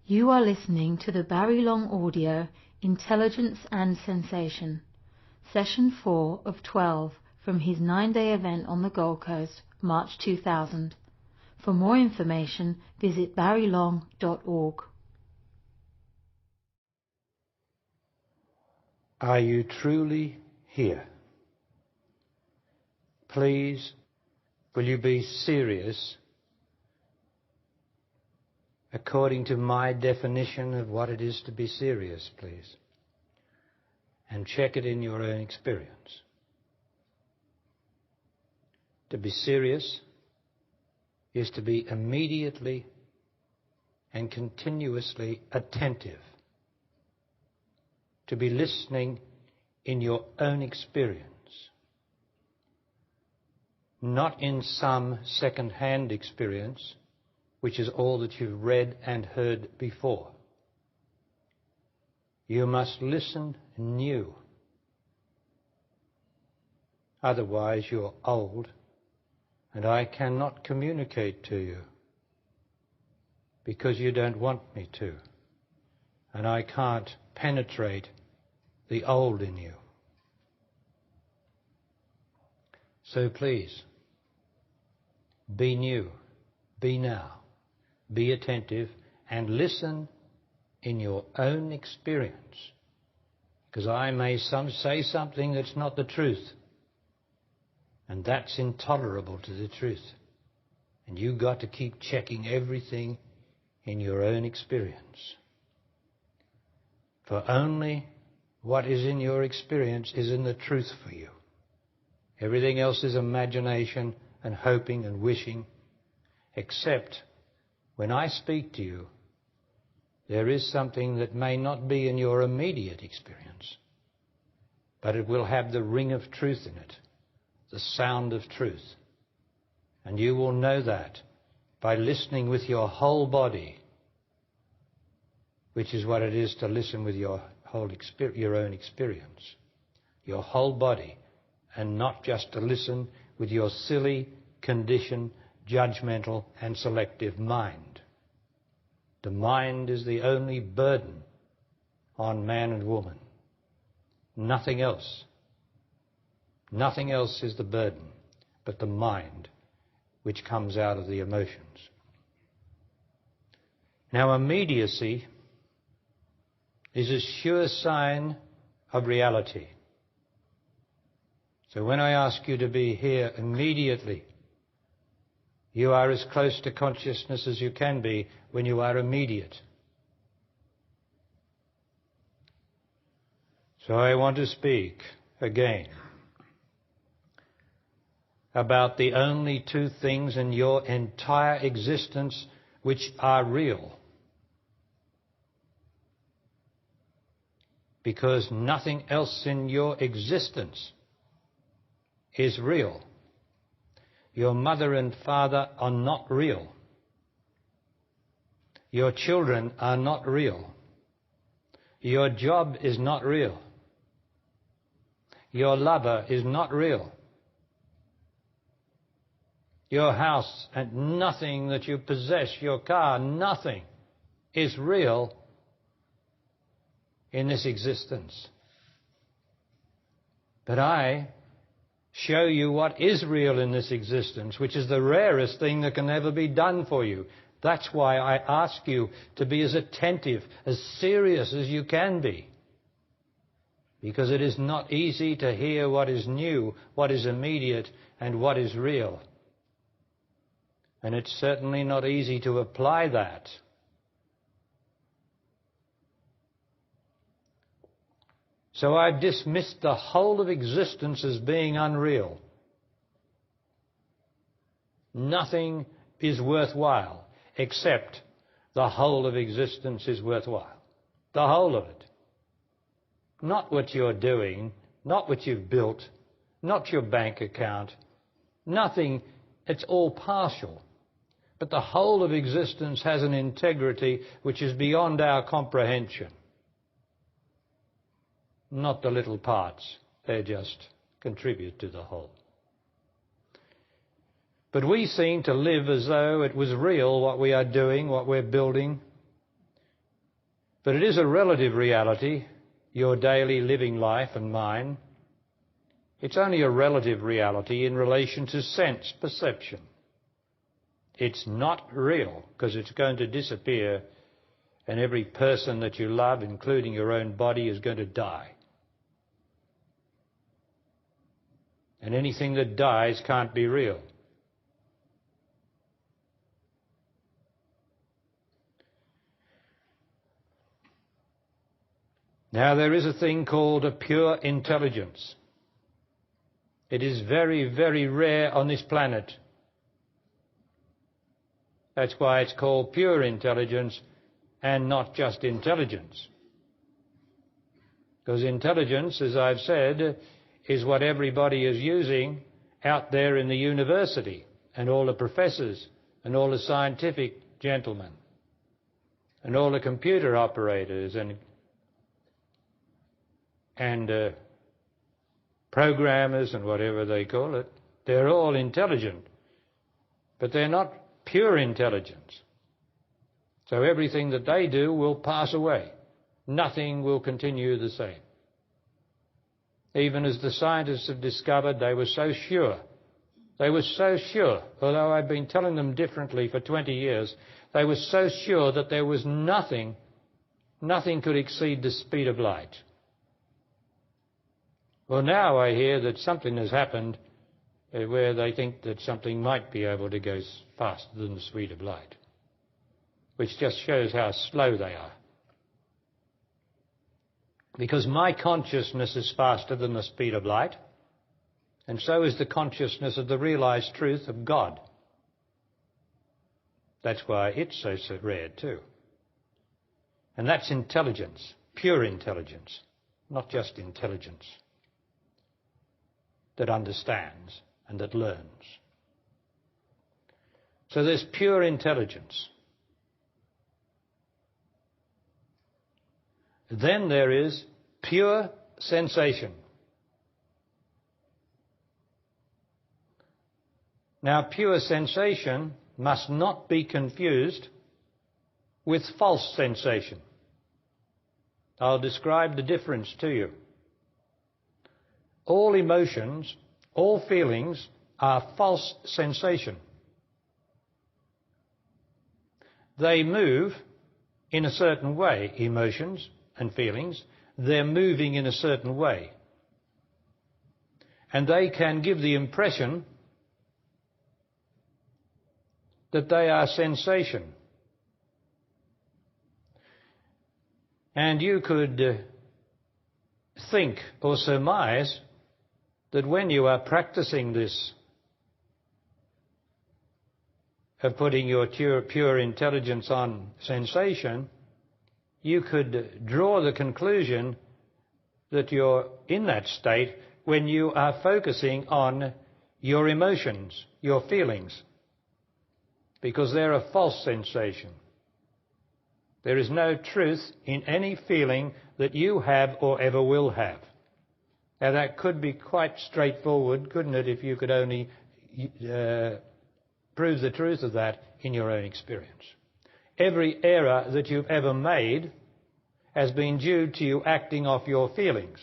You are listening to the Barry Long audio, Intelligence and Sensation, Session 4 of 12 from his 9-day event on the Gold Coast, March 2000. For more information, visit barrylong.org. Are you truly here? Please, will you be serious according to my definition of what it is to be serious, please? And check it in your own experience. To be serious is to be immediately and continuously attentive. To be listening in your own experience. Not in some second-hand experience, which is all that you've read and heard before. You must listen new. Otherwise you're old, and I cannot communicate to you because you don't want me to, and I can't penetrate the old in you. So please, be new, be now, be attentive, and listen in your own experience, because I may say something that's not the truth, and that's intolerable to the truth, and you've got to keep checking everything in your own experience. For only what is in your experience is in the truth for you. Everything else is imagination and hoping and wishing, except when I speak to you, there is something that may not be in your immediate experience, but it will have the ring of truth in it, the sound of truth. And you will know that by listening with your whole body, which is what it is to listen with your own experience, your whole body, and not just to listen with your silly, conditioned, judgmental and selective mind. The mind is the only burden on man and woman. Nothing else. Nothing else is the burden but the mind, which comes out of the emotions. Now, immediacy is a sure sign of reality. So when I ask you to be here immediately, you are as close to consciousness as you can be when you are immediate. So I want to speak again about the only two things in your entire existence which are real. Because nothing else in your existence is real. Your mother and father are not real. Your children are not real. Your job is not real. Your lover is not real. Your house and nothing that you possess, your car, nothing is real in this existence. But I show you what is real in this existence, which is the rarest thing that can ever be done for you. That's why I ask you to be as attentive, as serious as you can be. Because it is not easy to hear what is new, what is immediate, and what is real. And it's certainly not easy to apply that. So I've dismissed the whole of existence as being unreal. Nothing is worthwhile except the whole of existence is worthwhile. The whole of it. Not what you're doing, not what you've built, not your bank account. Nothing, it's all partial. But the whole of existence has an integrity which is beyond our comprehension. Not the little parts, they just contribute to the whole. But we seem to live as though it was real what we are doing, what we're building, But it is a relative reality, your daily living life and mine. It's only a relative reality in relation to sense perception. It's not real, because it's going to disappear, and every person that you love, including your own body, is going to die. And anything that dies can't be real. Now, there is a thing called a pure intelligence. It is very, very rare on this planet. That's why it's called pure intelligence and not just intelligence. Because intelligence, as I've said, is what everybody is using out there in the university, and all the professors and all the scientific gentlemen and all the computer operators and programmers and whatever they call it. They're all intelligent, but they're not pure intelligence. So everything that they do will pass away. Nothing will continue the same. Even as the scientists have discovered, they were so sure. They were so sure, although I've been telling them differently for 20 years, they were so sure that there was nothing could exceed the speed of light. Well, now I hear that something has happened where they think that something might be able to go faster than the speed of light, which just shows how slow they are. Because my consciousness is faster than the speed of light, and so is the consciousness of the realized truth of God. That's why it's so rare too. And that's intelligence, pure intelligence, not just intelligence that understands and that learns. So there's pure intelligence. Then there is pure sensation. Now, pure sensation must not be confused with false sensation. I'll describe the difference to you. All emotions, all feelings are false sensation. They move in a certain way, emotions and feelings. They're moving in a certain way. And they can give the impression that they are sensation. And you could think or surmise that when you are practicing this, of putting your pure intelligence on sensation, you could draw the conclusion that you're in that state when you are focusing on your emotions, your feelings, because they're a false sensation. There is no truth in any feeling that you have or ever will have. Now, that could be quite straightforward, couldn't it, if you could only prove the truth of that in your own experience. Every error that you've ever made has been due to you acting off your feelings.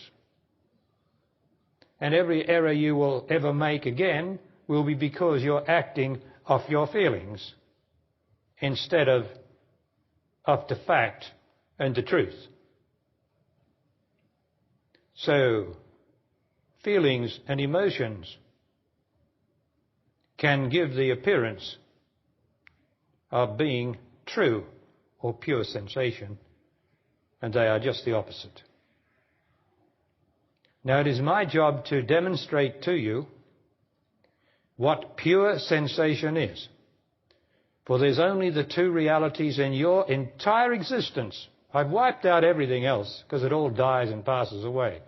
And every error you will ever make again will be because you're acting off your feelings instead of the fact and the truth. So, feelings and emotions can give the appearance of being true or pure sensation, and they are just the opposite. Now, it is my job to demonstrate to you what pure sensation is. For there's only the two realities in your entire existence. I've wiped out everything else because it all dies and passes away.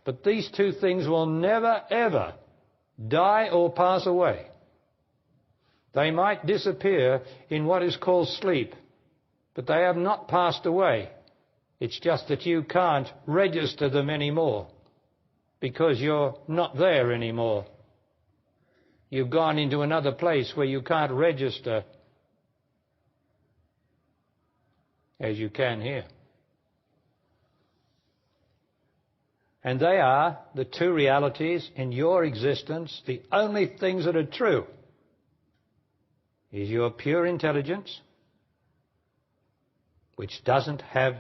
But these two things will never, ever die or pass away. They might disappear in what is called sleep, but they have not passed away. It's just that you can't register them anymore because you're not there anymore. You've gone into another place where you can't register as you can here. And they are the two realities in your existence. The only things that are true is your pure intelligence, which doesn't have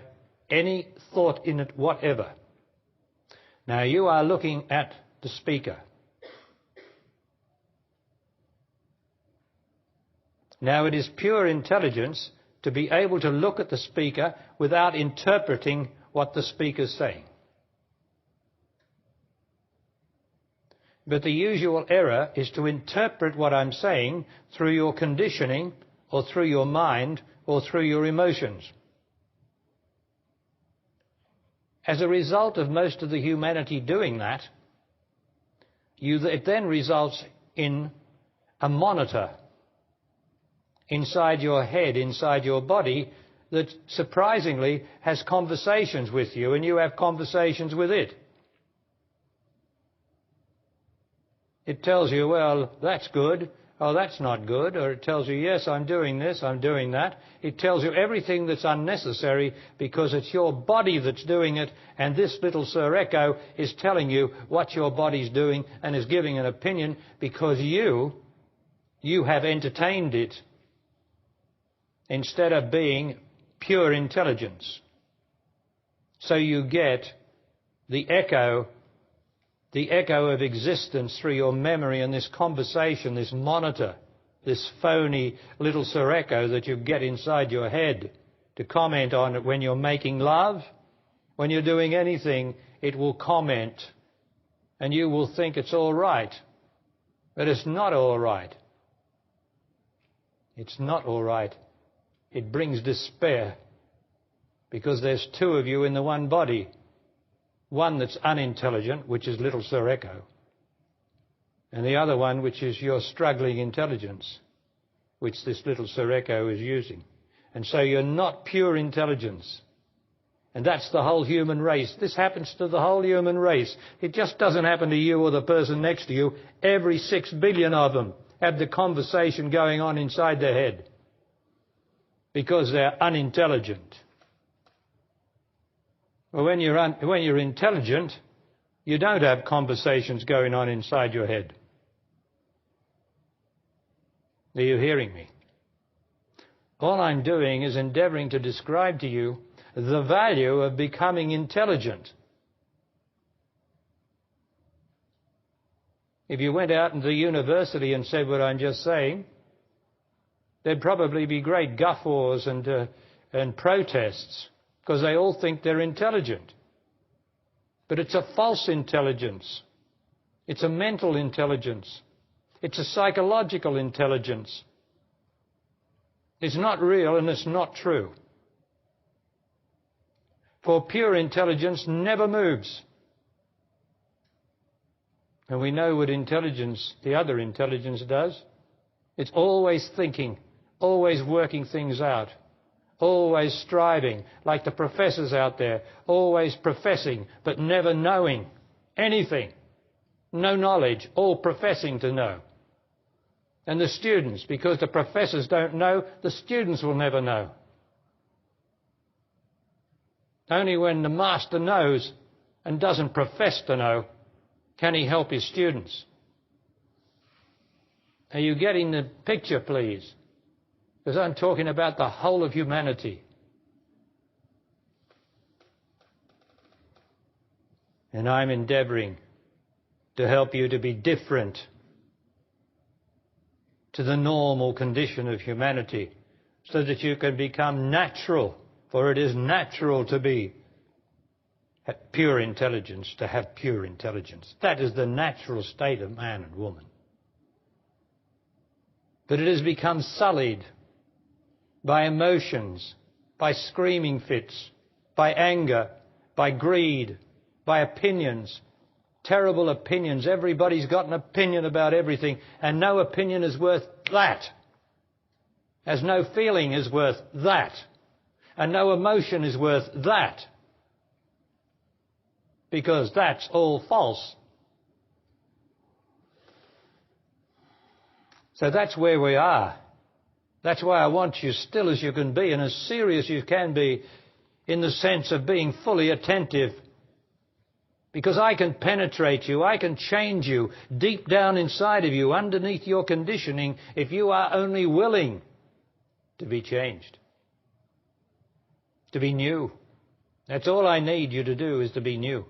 any thought in it whatever. Now you are looking at the speaker. Now it is pure intelligence to be able to look at the speaker without interpreting what the speaker's saying. But the usual error is to interpret what I'm saying through your conditioning or through your mind or through your emotions. As a result of most of the humanity doing that, it then results in a monitor inside your head, inside your body, that surprisingly has conversations with you and you have conversations with it. It tells you, well, that's good, oh, that's not good, or it tells you, yes, I'm doing this, I'm doing that. It tells you everything that's unnecessary because it's your body that's doing it, and this little Sir Echo is telling you what your body's doing and is giving an opinion because you have entertained it instead of being pure intelligence. So you get the echo of existence through your memory and this conversation, this monitor, this phony little Sir Echo that you get inside your head to comment on it when you're making love. When you're doing anything, it will comment and you will think it's all right. But it's not all right. It's not all right. It brings despair because there's two of you in the one body. One that's unintelligent, which is little Sir Echo, and the other one which is your struggling intelligence, which this little Sir Echo is using. And so you're not pure intelligence. And that's the whole human race. This happens to the whole human race. It just doesn't happen to you or the person next to you. Every 6 billion of them have the conversation going on inside their head because they're unintelligent. Well, when you're intelligent, you don't have conversations going on inside your head. Are you hearing me? All I'm doing is endeavouring to describe to you the value of becoming intelligent. If you went out into the university and said what I'm just saying, there'd probably be great guffaws and protests, because they all think they're intelligent. But it's a false intelligence. It's a mental intelligence. It's a psychological intelligence. It's not real and it's not true. For pure intelligence never moves. And we know what intelligence, the other intelligence, does. It's always thinking, always working things out. Always striving, like the professors out there, always professing, but never knowing anything. No knowledge, all professing to know. And the students, because the professors don't know, the students will never know. Only when the master knows and doesn't profess to know can he help his students. Are you getting the picture, please? Because I'm talking about the whole of humanity. And I'm endeavouring to help you to be different to the normal condition of humanity so that you can become natural, for it is natural to be pure intelligence, to have pure intelligence. That is the natural state of man and woman. But it has become sullied by emotions, by screaming fits, by anger, by greed, by opinions, terrible opinions. Everybody's got an opinion about everything, and no opinion is worth that. As no feeling is worth that, and no emotion is worth that, because that's all false. So that's where we are. That's why I want you still as you can be and as serious as you can be in the sense of being fully attentive, Because I can penetrate you, I can change you deep down inside of you, underneath your conditioning, if you are only willing to be changed, to be new. That's all I need you to do, is to be new.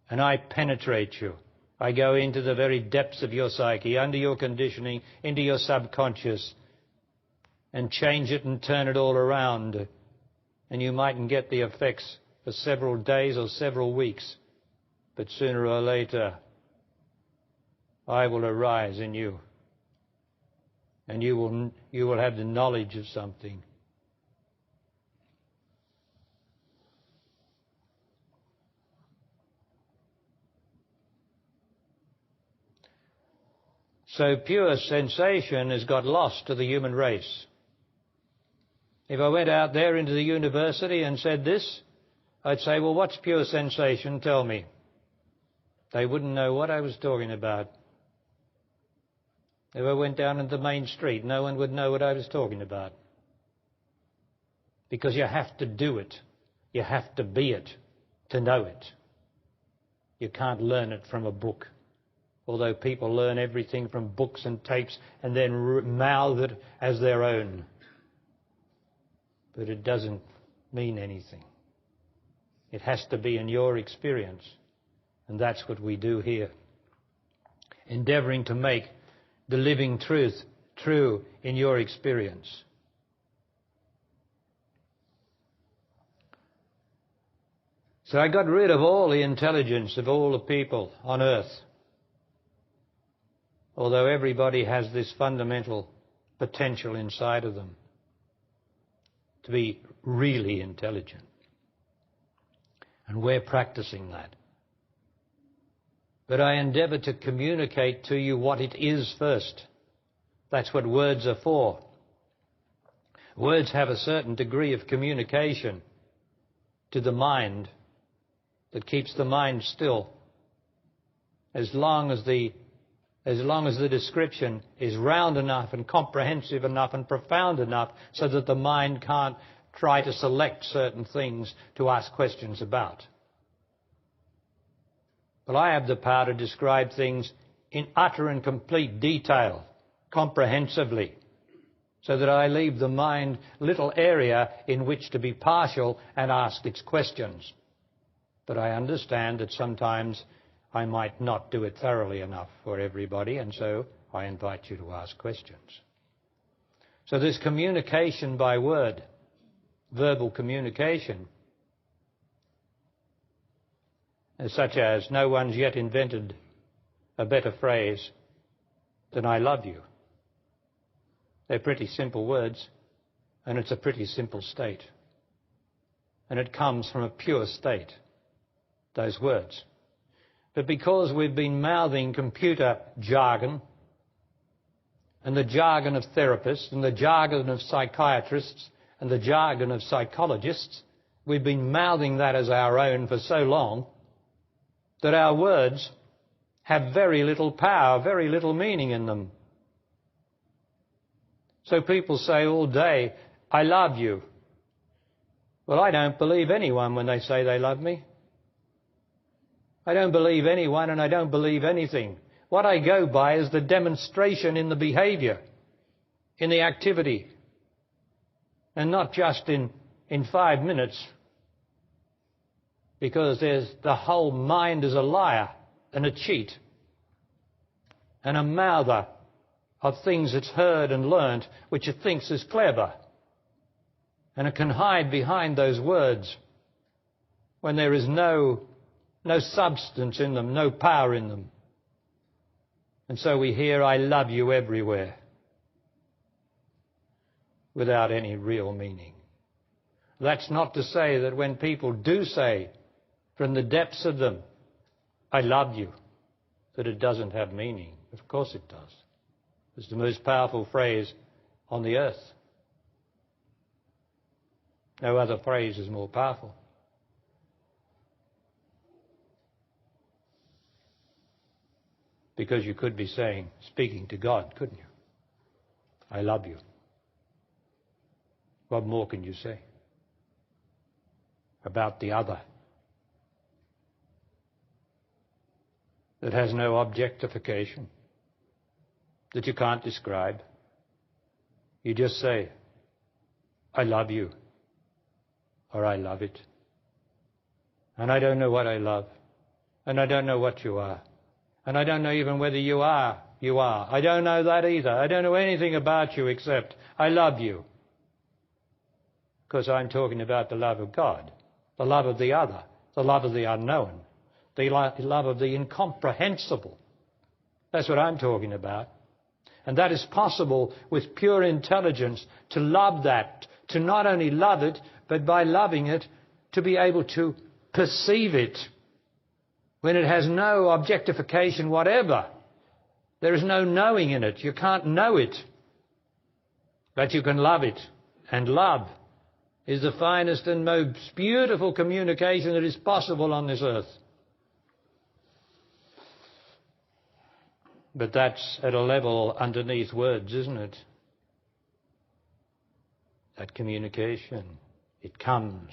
And I penetrate you. I go into the very depths of your psyche, under your conditioning, into your subconscious, and change it and turn it all around. And you mightn't get the effects for several days or several weeks, but sooner or later I will arise in you, and you will have the knowledge of something. So pure sensation has got lost to the human race. If I went out there into the university and said this, I'd say, well, what's pure sensation? Tell me. They wouldn't know what I was talking about. If I went down into the main street, no one would know what I was talking about. Because you have to do it. You have to be it to know it. You can't learn it from a book. Although people learn everything from books and tapes and then mouth it as their own. But it doesn't mean anything. It has to be in your experience. And that's what we do here. Endeavouring to make the living truth true in your experience. So I got rid of all the intelligence of all the people on earth. Although everybody has this fundamental potential inside of them to be really intelligent. And we're practicing that. But I endeavour to communicate to you what it is first. That's what words are for. Words have a certain degree of communication to the mind that keeps the mind still. As long as the description is round enough and comprehensive enough and profound enough so that the mind can't try to select certain things to ask questions about. But I have the power to describe things in utter and complete detail, comprehensively, so that I leave the mind little area in which to be partial and ask its questions. But I understand that sometimes I might not do it thoroughly enough for everybody, and so I invite you to ask questions. So this communication by word, verbal communication, such as, no one's yet invented a better phrase than I love you. They're pretty simple words, and it's a pretty simple state. And it comes from a pure state, those words. But because we've been mouthing computer jargon, and the jargon of therapists, and the jargon of psychiatrists, and the jargon of psychologists, we've been mouthing that as our own for so long that our words have very little power, very little meaning in them. So people say all day, I love you. Well, I don't believe anyone when they say they love me. I don't believe anyone, and I don't believe anything. What I go by is the demonstration in the behaviour, in the activity, and not just in 5 minutes, because the whole mind is a liar and a cheat and a mouther of things it's heard and learnt which it thinks is clever, and it can hide behind those words when there is no substance in them, no power in them. And so we hear, I love you everywhere, without any real meaning. That's not to say that when people do say from the depths of them, I love you, that it doesn't have meaning. Of course it does. It's the most powerful phrase on the earth. No other phrase is more powerful. Because you could be speaking to God, couldn't you? I love you. What more can you say about the other? that has no objectification, that you can't describe. You just say, I love you, or I love it. And I don't know what I love, and I don't know what you are, and I don't know even whether you are. I don't know that either. I don't know anything about you except I love you. Because I'm talking about the love of God, the love of the other, the love of the unknown, the love of the incomprehensible. That's what I'm talking about. And that is possible with pure intelligence, to love that, to not only love it, but by loving it, to be able to perceive it when it has no objectification whatever. There is no knowing in it. You can't know it, but you can love it. And love is the finest and most beautiful communication that is possible on this earth. But that's at a level underneath words, isn't it? That communication, it comes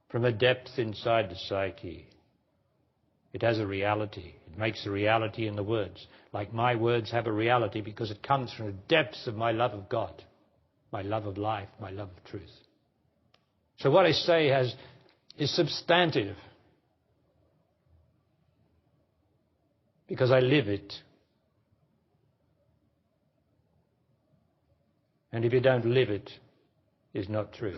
from a depth inside the psyche. It has a reality. It makes a reality in the words. Like my words have a reality because it comes from the depths of my love of God, my love of life, my love of truth. So what I say is substantive because I live it. And if you don't live it, it's not true.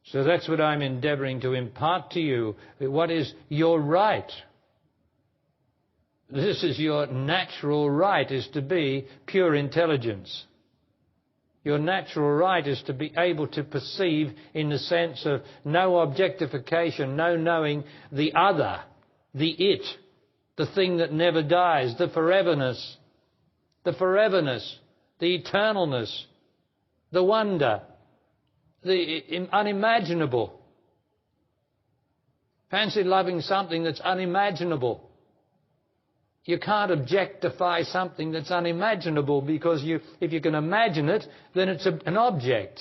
So that's what I'm endeavouring to impart to you. What is your right? This is your natural right, is to be pure intelligence. Your natural right is to be able to perceive in the sense of no objectification, no knowing the other, the it, the thing that never dies, the foreverness, the eternalness, the wonder, the unimaginable. Fancy loving something that's unimaginable. You can't objectify something that's unimaginable because if you can imagine it, then it's an object.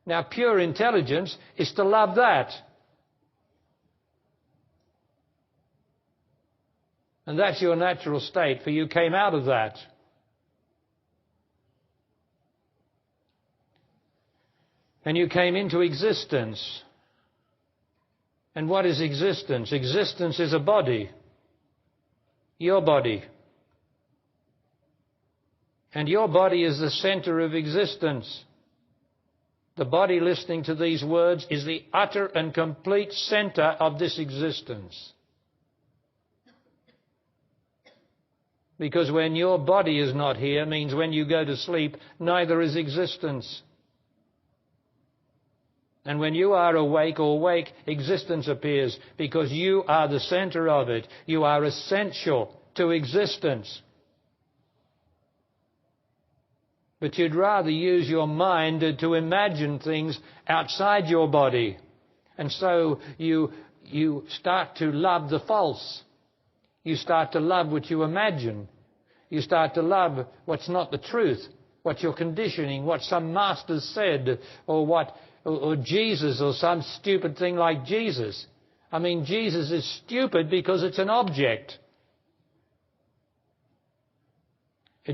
Now, pure intelligence is to love that. And that's your natural state, for you came out of that. And you came into existence. And what is existence? Existence is a body. Your body. And your body is the center of existence. The body listening to these words is the utter and complete center of this existence. Because when your body is not here means when you go to sleep, neither is existence. And when you are awake or wake, existence appears because you are the center of it. You are essential to existence. But you'd rather use your mind to imagine things outside your body. And so you start to love the false. You start to love what you imagine. You start to love what's not the truth, what you're conditioning, what some master said, or Jesus, or some stupid thing like Jesus. I mean, Jesus is stupid because it's an object.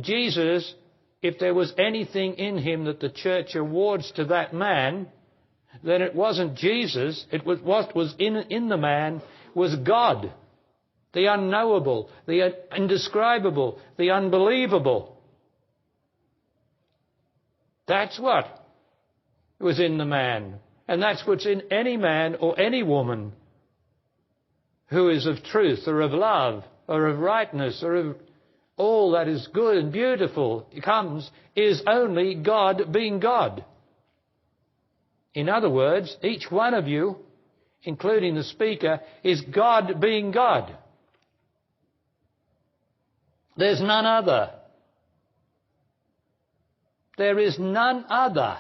Jesus, if there was anything in him that the church awards to that man, then it wasn't Jesus. It was what was in the man was God. The unknowable, the indescribable, the unbelievable. That's what was in the man. And that's what's in any man or any woman who is of truth or of love or of rightness or of all that is good and beautiful. It comes is only God being God. In other words, each one of you, including the speaker, is God being God. There's none other. There is none other.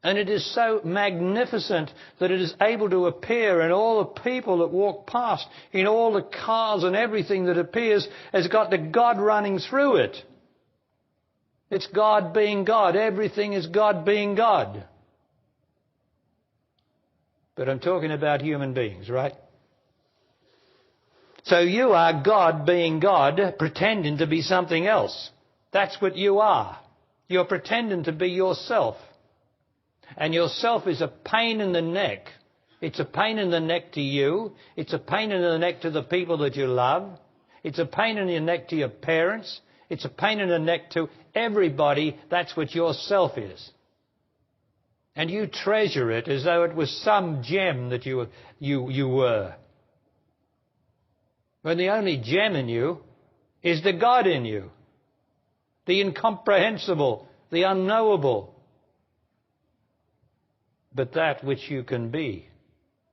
And it is so magnificent that it is able to appear in all the people that walk past, in all the cars and everything that appears has got the God running through it. It's God being God. Everything is God being God. But I'm talking about human beings, right? So you are God being God, pretending to be something else. That's what you are. You're pretending to be yourself. And yourself is a pain in the neck. It's a pain in the neck to you. It's a pain in the neck to the people that you love. It's a pain in the neck to your parents. It's a pain in the neck to everybody. That's what yourself is. And you treasure it as though it was some gem that you were. When the only gem in you is the God in you. The incomprehensible, the unknowable. But that which you can be.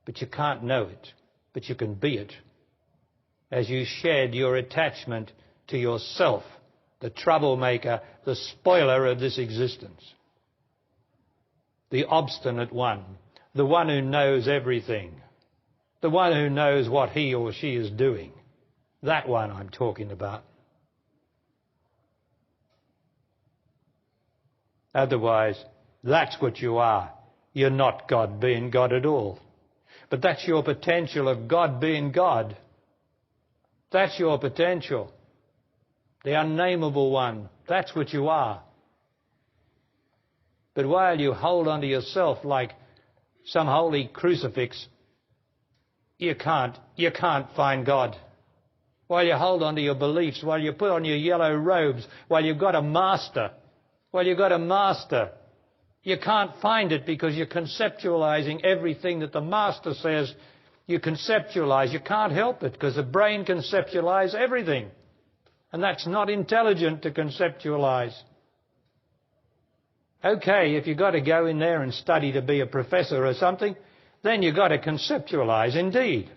But you can't know it. But you can be it. As you shed your attachment to yourself, the troublemaker, the spoiler of this existence. The obstinate one. The one who knows everything. The one who knows what he or she is doing. That one I'm talking about. Otherwise, that's what you are. You're not God being God at all. But that's your potential of God being God. That's your potential. The unnameable one. That's what you are. But while you hold on to yourself like some holy crucifix, you can't find God. While you hold on to your beliefs, while you put on your yellow robes, while you've got a master, you can't find it because you're conceptualizing everything that the master says you conceptualize. You can't help it because the brain conceptualizes everything. And that's not intelligent to conceptualize. Okay, if you've got to go in there and study to be a professor or something, then you've got to conceptualize indeed.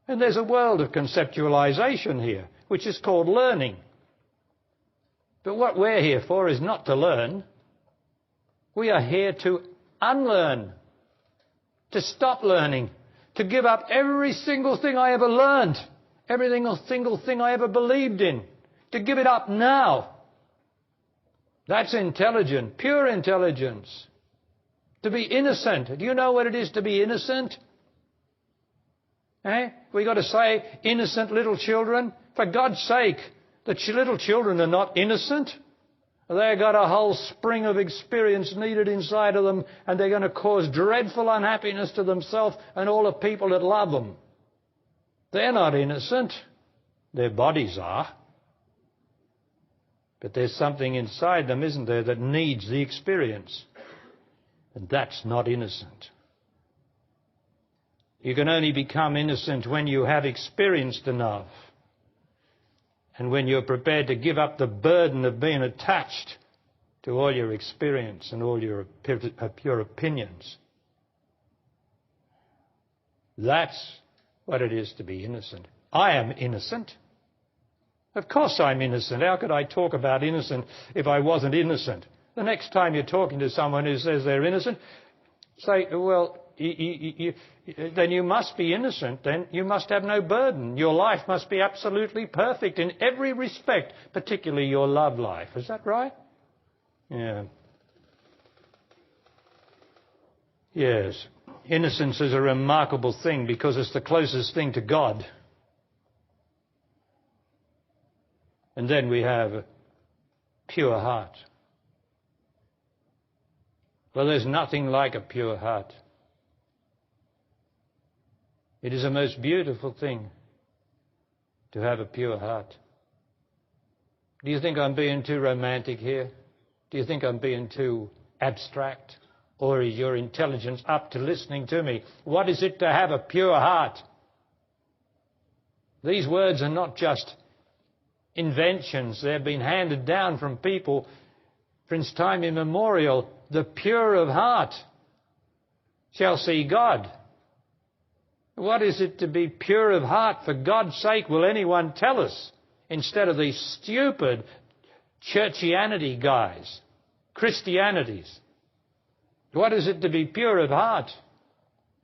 And there's a world of conceptualization here, which is called learning. But what we're here for is not to learn. We are here to unlearn, to stop learning, to give up every single thing I ever learned, every single thing I ever believed in, to give it up now. That's intelligent, pure intelligence. To be innocent. Do you know what it is to be innocent? We got to say, innocent little children. For God's sake, the little children are not innocent. They've got a whole spring of experience needed inside of them, and they're going to cause dreadful unhappiness to themselves and all the people that love them. They're not innocent. Their bodies are. But there's something inside them, isn't there, that needs the experience. And that's not innocent. You can only become innocent when you have experienced enough. And when you're prepared to give up the burden of being attached to all your experience and all your opinions. That's what it is to be innocent. I am innocent. Of course I'm innocent. How could I talk about innocent if I wasn't innocent? The next time you're talking to someone who says they're innocent, say, well, then you must be innocent. Then you must have no burden. Your life must be absolutely perfect in every respect, particularly your love life. Is that right? Yeah. Yes. Innocence is a remarkable thing because it's the closest thing to God. And then we have a pure heart. Well, there's nothing like a pure heart. It is a most beautiful thing to have a pure heart. Do you think I'm being too romantic here? Do you think I'm being too abstract? Or is your intelligence up to listening to me? What is it to have a pure heart? These words are not just inventions. They've been handed down from people since time immemorial. The pure of heart shall see God. What is it to be pure of heart? For God's sake, will anyone tell us? Instead of these stupid churchianity guys, Christianities. What is it to be pure of heart?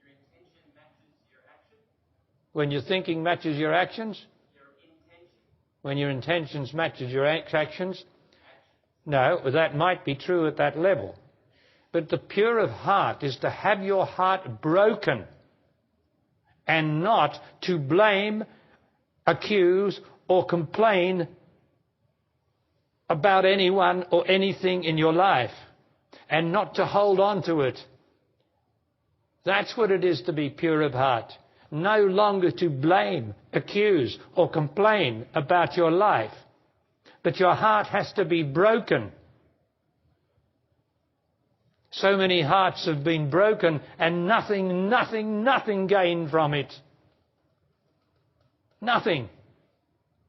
Your intention matches your action. When your thinking matches your actions? Your intention. When your intentions matches your actions? No, that might be true at that level. But the pure of heart is to have your heart broken and not to blame, accuse, or complain about anyone or anything in your life, and not to hold on to it. That's what it is to be pure of heart. No longer to blame, accuse, or complain about your life. But your heart has to be broken. So many hearts have been broken and nothing gained from it. Nothing.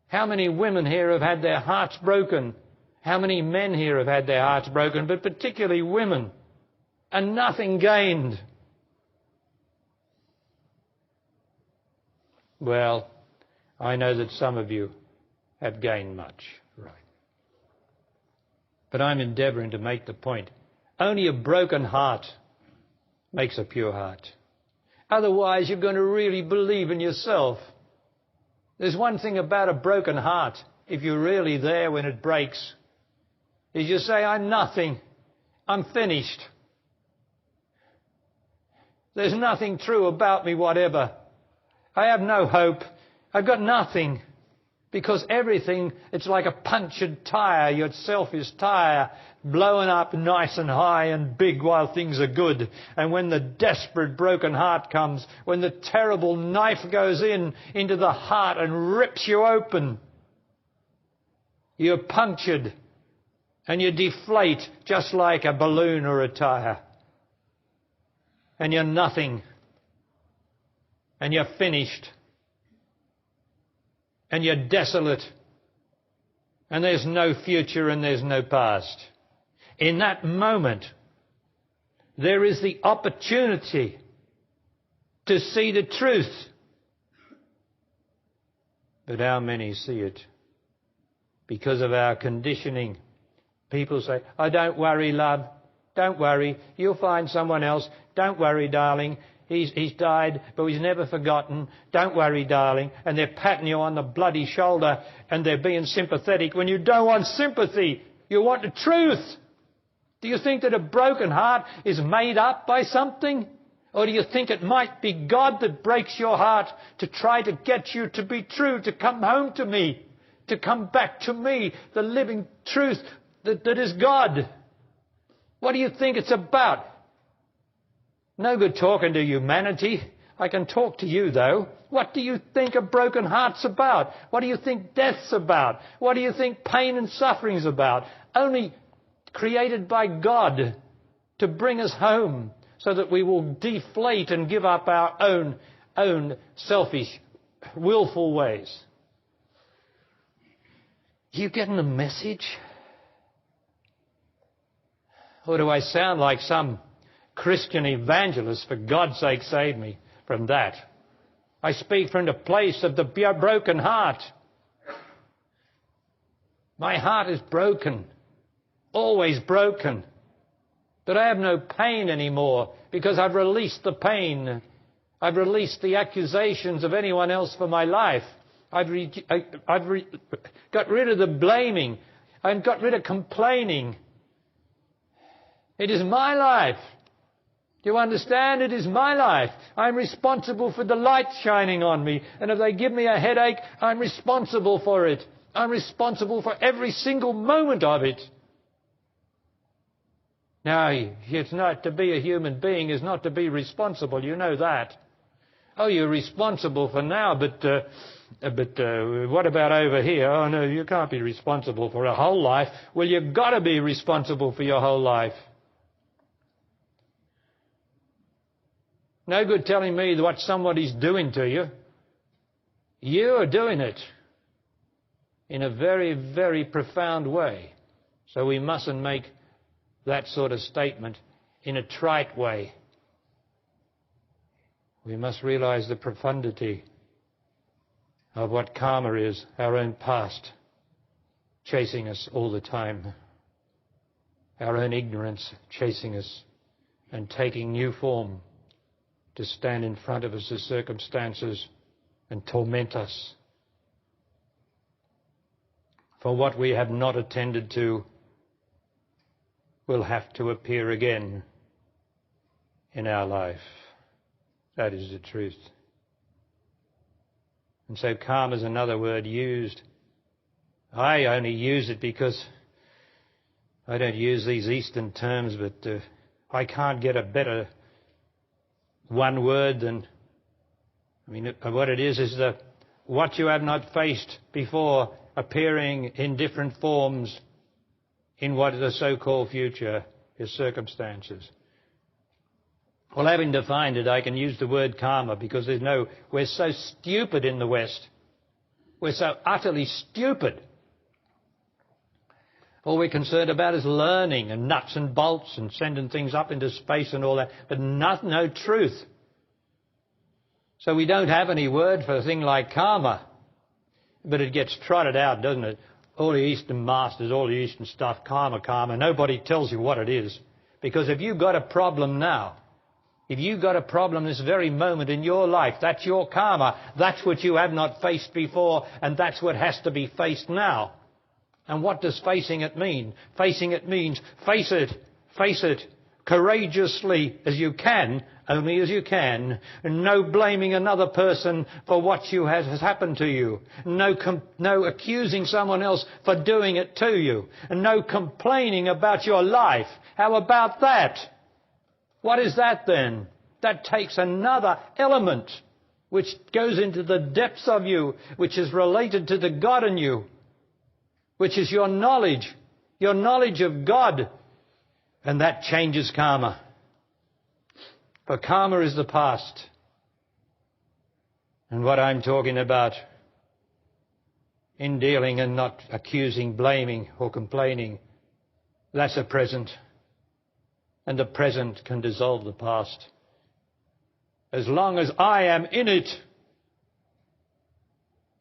How many women here have had their hearts broken? How many men here have had their hearts broken, but particularly women, and nothing gained? Well, I know that some of you have gained much, right? But I'm endeavouring to make the point. Only a broken heart makes a pure heart. Otherwise, you're going to really believe in yourself. There's one thing about a broken heart, if you're really there when it breaks, is you say, I'm nothing. I'm finished. There's nothing true about me whatever. I have no hope. I've got nothing. Because everything, it's like a punctured tyre. Your selfish tyre blowing up nice and high and big while things are good. And when the desperate broken heart comes, when the terrible knife goes into the heart and rips you open, you're punctured and you deflate just like a balloon or a tyre. And you're nothing. And you're finished. And you're desolate. And there's no future and there's no past. In that moment, there is the opportunity to see the truth. But how many see it? Because of our conditioning. People say, oh, don't worry, love. Don't worry. You'll find someone else. Don't worry, darling. He's died, but he's never forgotten. Don't worry, darling. And they're patting you on the bloody shoulder and they're being sympathetic when you don't want sympathy. You want the truth. Do you think that a broken heart is made up by something? Or do you think it might be God that breaks your heart to try to get you to be true, to come home to me, to come back to me, the living truth that is God? What do you think it's about? No good talking to humanity. I can talk to you, though. What do you think a broken heart's about? What do you think death's about? What do you think pain and suffering's about? Only created by God to bring us home so that we will deflate and give up our own selfish, willful ways. You getting the message? Or do I sound like some Christian evangelist? For God's sake, save me from that. I speak from the place of the broken heart. My heart is broken, always broken. But I have no pain anymore because I've released the pain. I've released the accusations of anyone else for my life. I've got rid of the blaming. I've got rid of complaining. It is my life. Do you understand? It is my life. I'm responsible for the light shining on me. And if they give me a headache, I'm responsible for it. I'm responsible for every single moment of it. Now, it's not to be a human being is not to be responsible. You know that. Oh, you're responsible for now, but what about over here? Oh, no, you can't be responsible for a whole life. Well, you've got to be responsible for your whole life. No good telling me what somebody's doing to you. You are doing it in a very, very profound way. So we mustn't make that sort of statement in a trite way. We must realize the profundity of what karma is, our own past, chasing us all the time. Our own ignorance chasing us and taking new form to stand in front of us as circumstances and torment us for what we have not attended to will have to appear again in our life. That is the truth. And so karma is another word used. I only use it because I don't use these Eastern terms, but I can't get a better one word than, what it is that what you have not faced before appearing in different forms in what is the so-called future is circumstances. Well, having defined it, I can use the word karma because we're so stupid in the West. We're so utterly stupid. All we're concerned about is learning and nuts and bolts and sending things up into space and all that, but no truth. So we don't have any word for a thing like karma, but it gets trotted out, doesn't it? All the Eastern masters, all the Eastern stuff, karma, karma. Nobody tells you what it is. Because if you've got a problem now, if you've got a problem this very moment in your life, that's your karma. That's what you have not faced before, and that's what has to be faced now. And what does facing it mean? Facing it means face it, courageously as you can, only as you can. And no blaming another person for what has happened to you. No accusing someone else for doing it to you. And no complaining about your life. How about that? What is that then? That takes another element which goes into the depths of you, which is related to the God in you, which is your knowledge of God. And that changes karma. For karma is the past. And what I'm talking about in dealing and not accusing, blaming or complaining, that's a present. And the present can dissolve the past. As long as I am in it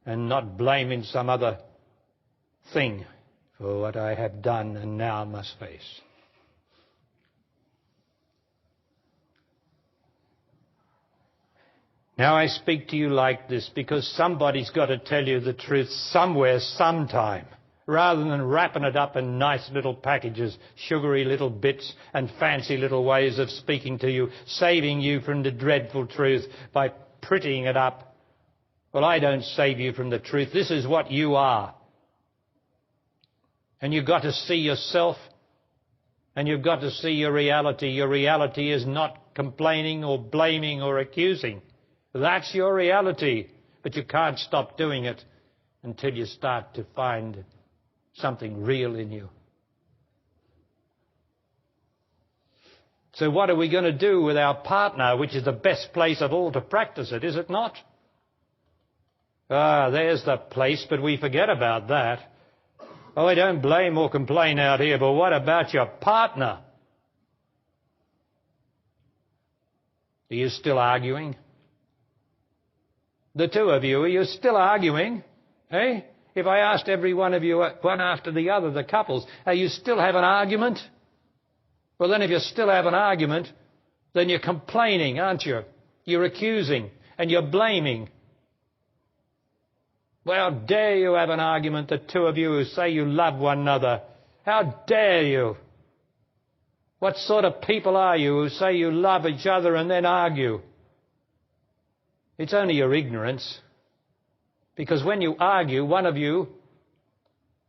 and not blaming some other thing for what I have done and now must face. Now I speak to you like this because somebody's got to tell you the truth somewhere, sometime, rather than wrapping it up in nice little packages, sugary little bits and fancy little ways of speaking to you, saving you from the dreadful truth by prettying it up. Well, I don't save you from the truth. This is what you are. And you've got to see yourself, and you've got to see your reality. Your reality is not complaining or blaming or accusing. That's your reality. But you can't stop doing it until you start to find something real in you. So what are we going to do with our partner, which is the best place of all to practice it, is it not? There's the place, but we forget about that. Oh, I don't blame or complain out here, but what about your partner? Are you still arguing? The two of you, are you still arguing? Eh? If I asked every one of you, one after the other, the couples, you still have an argument? Well, then if you still have an argument, then you're complaining, aren't you? You're accusing and you're blaming. Well, how dare you have an argument, the two of you who say you love one another? How dare you? What sort of people are you who say you love each other and then argue? It's only your ignorance. Because when you argue, one of you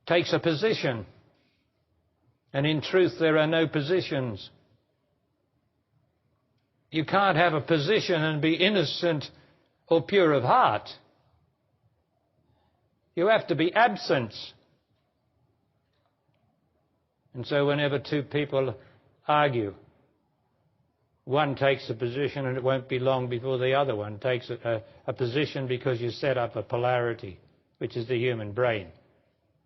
takes a position. And in truth, there are no positions. You can't have a position and be innocent or pure of heart. You have to be absent. And so whenever two people argue, one takes a position and it won't be long before the other one takes a position, because you set up a polarity, which is the human brain.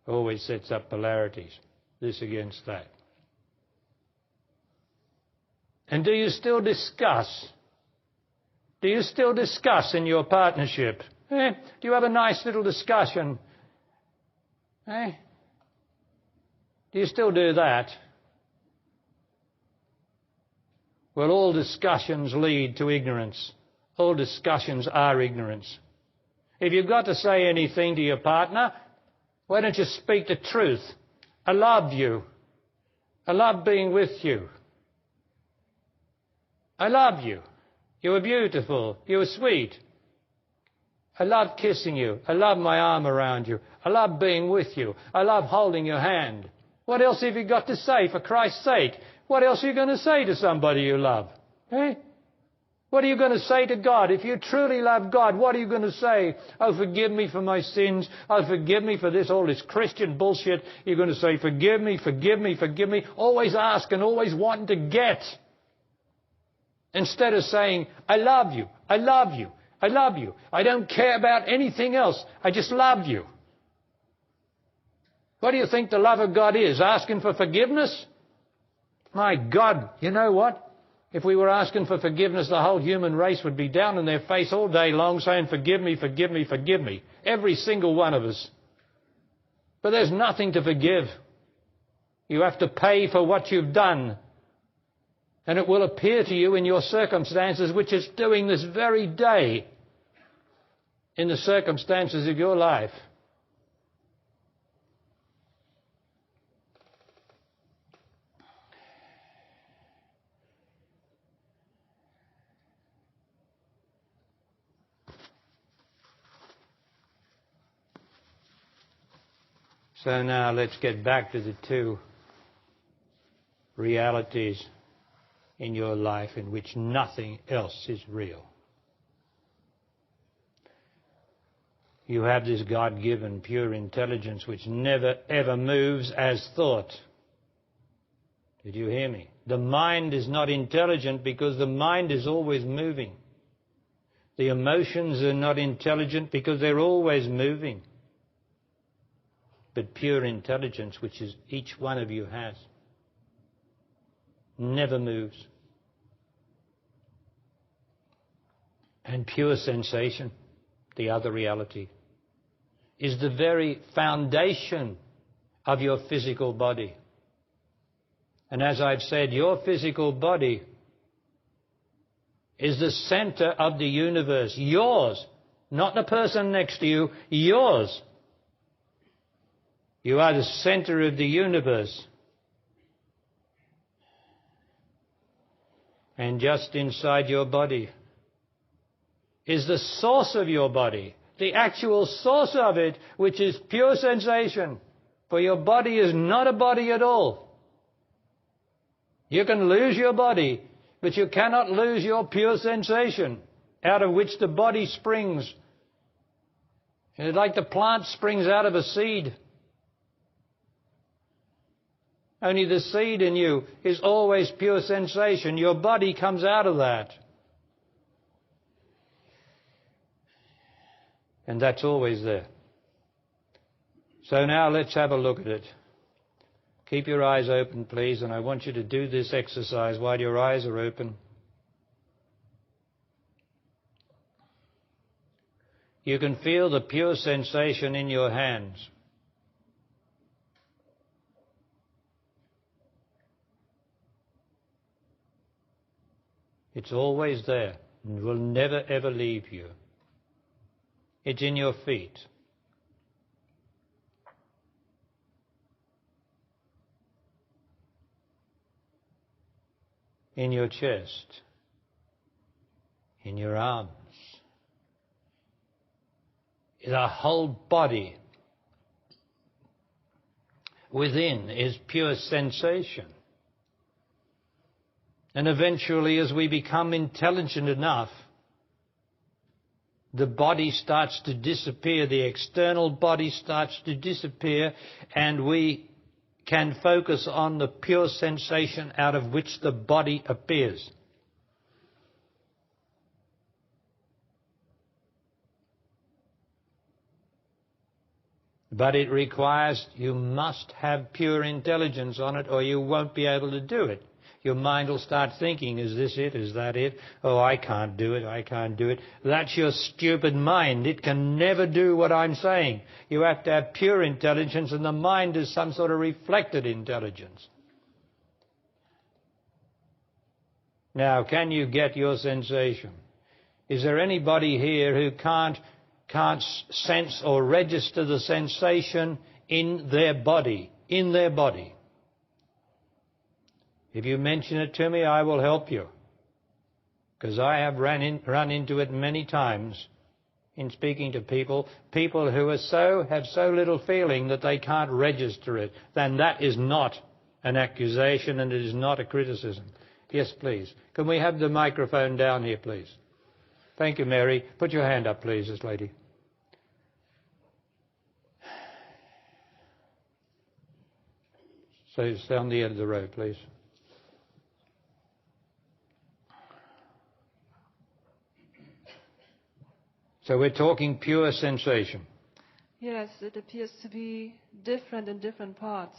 Always sets up polarities, this against that. And do you still discuss? Do you still discuss in your partnership? Do you have a nice little discussion? Do you still do that? Well, all discussions lead to ignorance. All discussions are ignorance. If you've got to say anything to your partner, why don't you speak the truth? I love you. I love being with you. I love you. You were beautiful. You were sweet. I love kissing you. I love my arm around you. I love being with you. I love holding your hand. What else have you got to say, for Christ's sake? What else are you going to say to somebody you love? Eh? What are you going to say to God? If you truly love God, what are you going to say? Oh, forgive me for my sins. Oh, forgive me for this, all this Christian bullshit. You're going to say, forgive me, forgive me, forgive me. Always ask and always wanting to get. Instead of saying, I love you, I love you, I love you. I don't care about anything else. I just love you. What do you think the love of God is? Asking for forgiveness? My God, you know what? If we were asking for forgiveness, the whole human race would be down on their face all day long saying, forgive me, forgive me, forgive me. Every single one of us. But there's nothing to forgive. You have to pay for what you've done. And it will appear to you in your circumstances, which it's doing this very day in the circumstances of your life. So now let's get back to the two realities in your life in which nothing else is real. You have this God-given pure intelligence which never ever moves as thought. Did you hear me? The mind is not intelligent because the mind is always moving. The emotions are not intelligent because they're always moving. But pure intelligence, which is each one of you has, never moves. And pure sensation, the other reality, is the very foundation of your physical body. And as I've said, your physical body is the center of the universe. Yours, not the person next to you, yours. You are the center of the universe. And just inside your body is the source of your body, the actual source of it, which is pure sensation. For your body is not a body at all. You can lose your body, but you cannot lose your pure sensation, out of which the body springs. It's like the plant springs out of a seed. Only the seed in you is always pure sensation. Your body comes out of that. And that's always there. So now let's have a look at it. Keep your eyes open, please, and I want you to do this exercise while your eyes are open. You can feel the pure sensation in your hands. It's always there and will never ever leave you. It's in your feet. In your chest. In your arms. The whole body within is pure sensation. And eventually, as we become intelligent enough, the body starts to disappear, the external body starts to disappear, and we can focus on the pure sensation out of which the body appears. But it requires, you must have pure intelligence on it, or you won't be able to do it. Your mind will start thinking, is this it? Is that it? Oh, I can't do it. I can't do it. That's your stupid mind. It can never do what I'm saying. You have to have pure intelligence, and the mind is some sort of reflected intelligence. Now, can you get your sensation? Is there anybody here who can't sense or register the sensation in their body? In their body. If you mention it to me, I will help you. because I have run into it many times in speaking to people who have so little feeling that they can't register it. Then that is not an accusation and it is not a criticism. Yes, please. Can we have the microphone down here, please? Thank you, Mary. Put your hand up, please, this lady. So stay on the end of the road, please. So we're talking pure sensation. Yes, it appears to be different in different parts.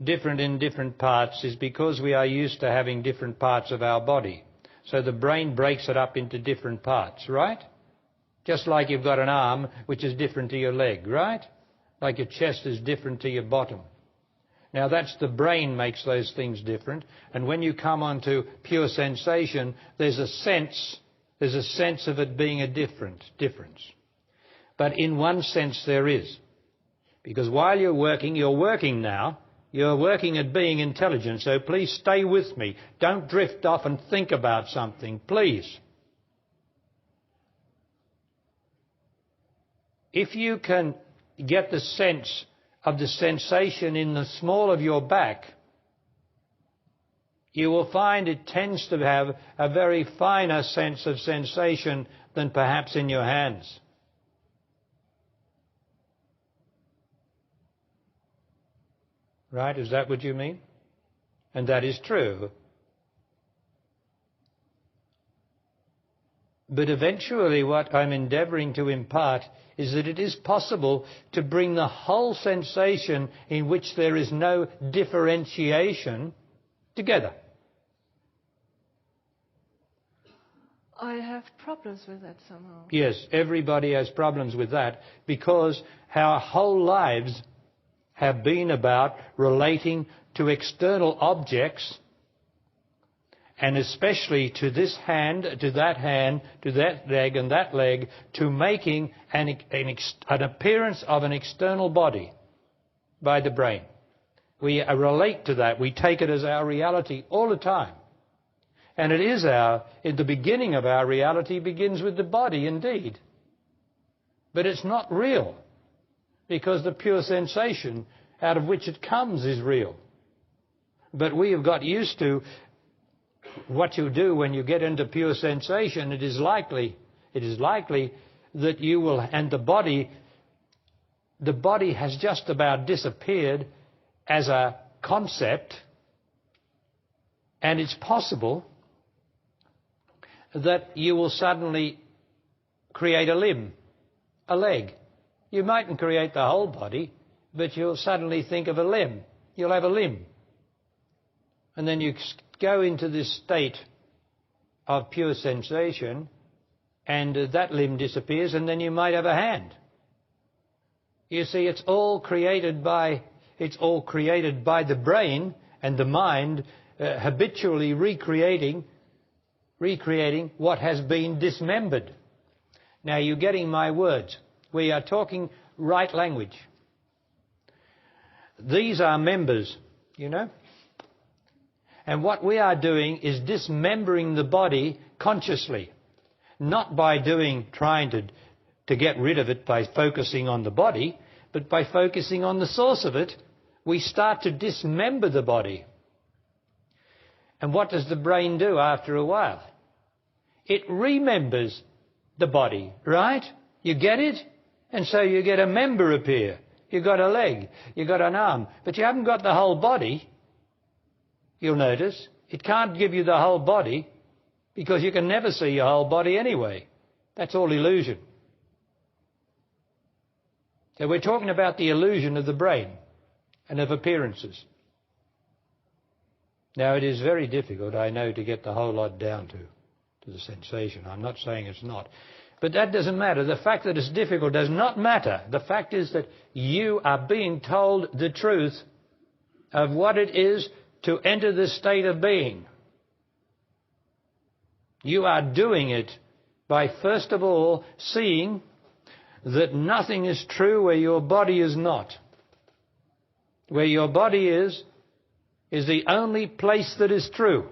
Different in different parts is because we are used to having different parts of our body. So the brain breaks it up into different parts, right? Just like you've got an arm which is different to your leg, right? Like your chest is different to your bottom. Now that's the brain makes those things different. And when you come onto pure sensation, there's a sense of it being a difference. But in one sense there is. Because while you're working now, you're working at being intelligent. So please stay with me. Don't drift off and think about something, please. If you can get the sense of the sensation in the small of your back, you will find it tends to have a very finer sense of sensation than perhaps in your hands. Right? Is that what you mean? And that is true. But eventually what I'm endeavouring to impart is that it is possible to bring the whole sensation in which there is no differentiation together. I have problems with that somehow. Yes, everybody has problems with that because our whole lives have been about relating to external objects, and especially to this hand, to that leg and that leg, to making an appearance of an external body by the brain. We relate to that. We take it as our reality all the time. And it is the beginning of our reality begins with the body indeed. But it's not real, because the pure sensation out of which it comes is real. But we have got used to what you do when you get into pure sensation. It is likely that you will, and the body has just about disappeared as a concept, and it's possible that you will suddenly create a limb, a leg. You mightn't create the whole body, but you'll suddenly think of a limb. You'll have a limb. And then you go into this state of pure sensation, and that limb disappears, and then you might have a hand. You see, it's all created by the brain and the mind habitually recreating what has been dismembered. Now, you're getting my words. We are talking right language. These are members, you know. And what we are doing is dismembering the body consciously. Not by trying to get rid of it by focusing on the body, but by focusing on the source of it, we start to dismember the body. And what does the brain do after a while? It remembers the body, right? You get it? And so you get a member appear. You've got a leg, you've got an arm, but you haven't got the whole body. You'll notice it can't give you the whole body because you can never see your whole body anyway. That's all illusion. So we're talking about the illusion of the brain and of appearances. Now, it is very difficult, I know, to get the whole lot down to the sensation. I'm not saying it's not. But that doesn't matter. The fact that it's difficult does not matter. The fact is that you are being told the truth of what it is to enter the state of being. You are doing it by, first of all, seeing that nothing is true where your body is not. Where your body is the only place that is true.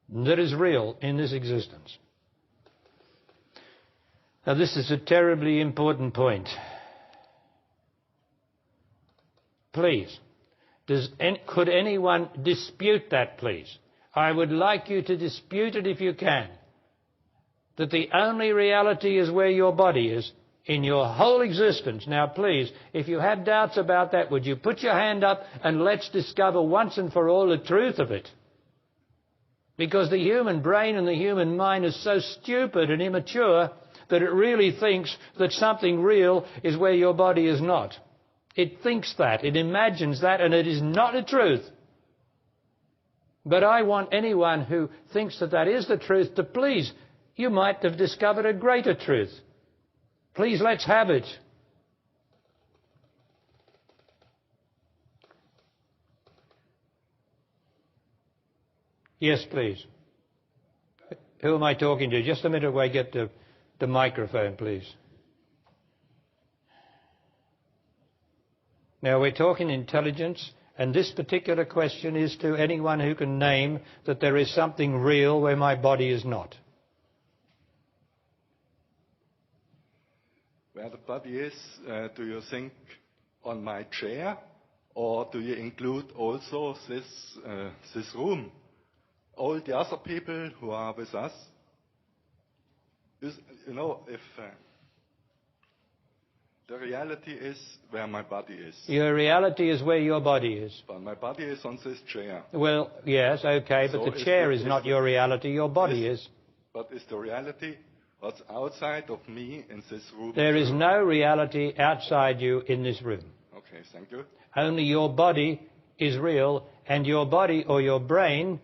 that is real in this existence. Now this is a terribly important point. Please, could anyone dispute that, please? I would like you to dispute it if you can. That the only reality is where your body is in your whole existence. Now please, if you have doubts about that, would you put your hand up and let's discover once and for all the truth of it? Because the human brain and the human mind is so stupid and immature that it really thinks that something real is where your body is not. It thinks that, it imagines that, and it is not the truth. But I want anyone who thinks that that is the truth to please, you might have discovered a greater truth. Please, let's have it. Yes, please. Who am I talking to? Just a minute while I get the microphone, please. Now, we're talking intelligence, and this particular question is to anyone who can name that there is something real where my body is not. Where the body is, do you think on my chair, or do you include also this room? All the other people who are with us, if the reality is where my body is. Your reality is where your body is. But my body is on this chair. Well, yes, okay, but the chair is not your reality, your body is. But is the reality what's outside of me in this room? There is no reality outside you in this room. Okay, thank you. Only your body is real, and your body or your brain,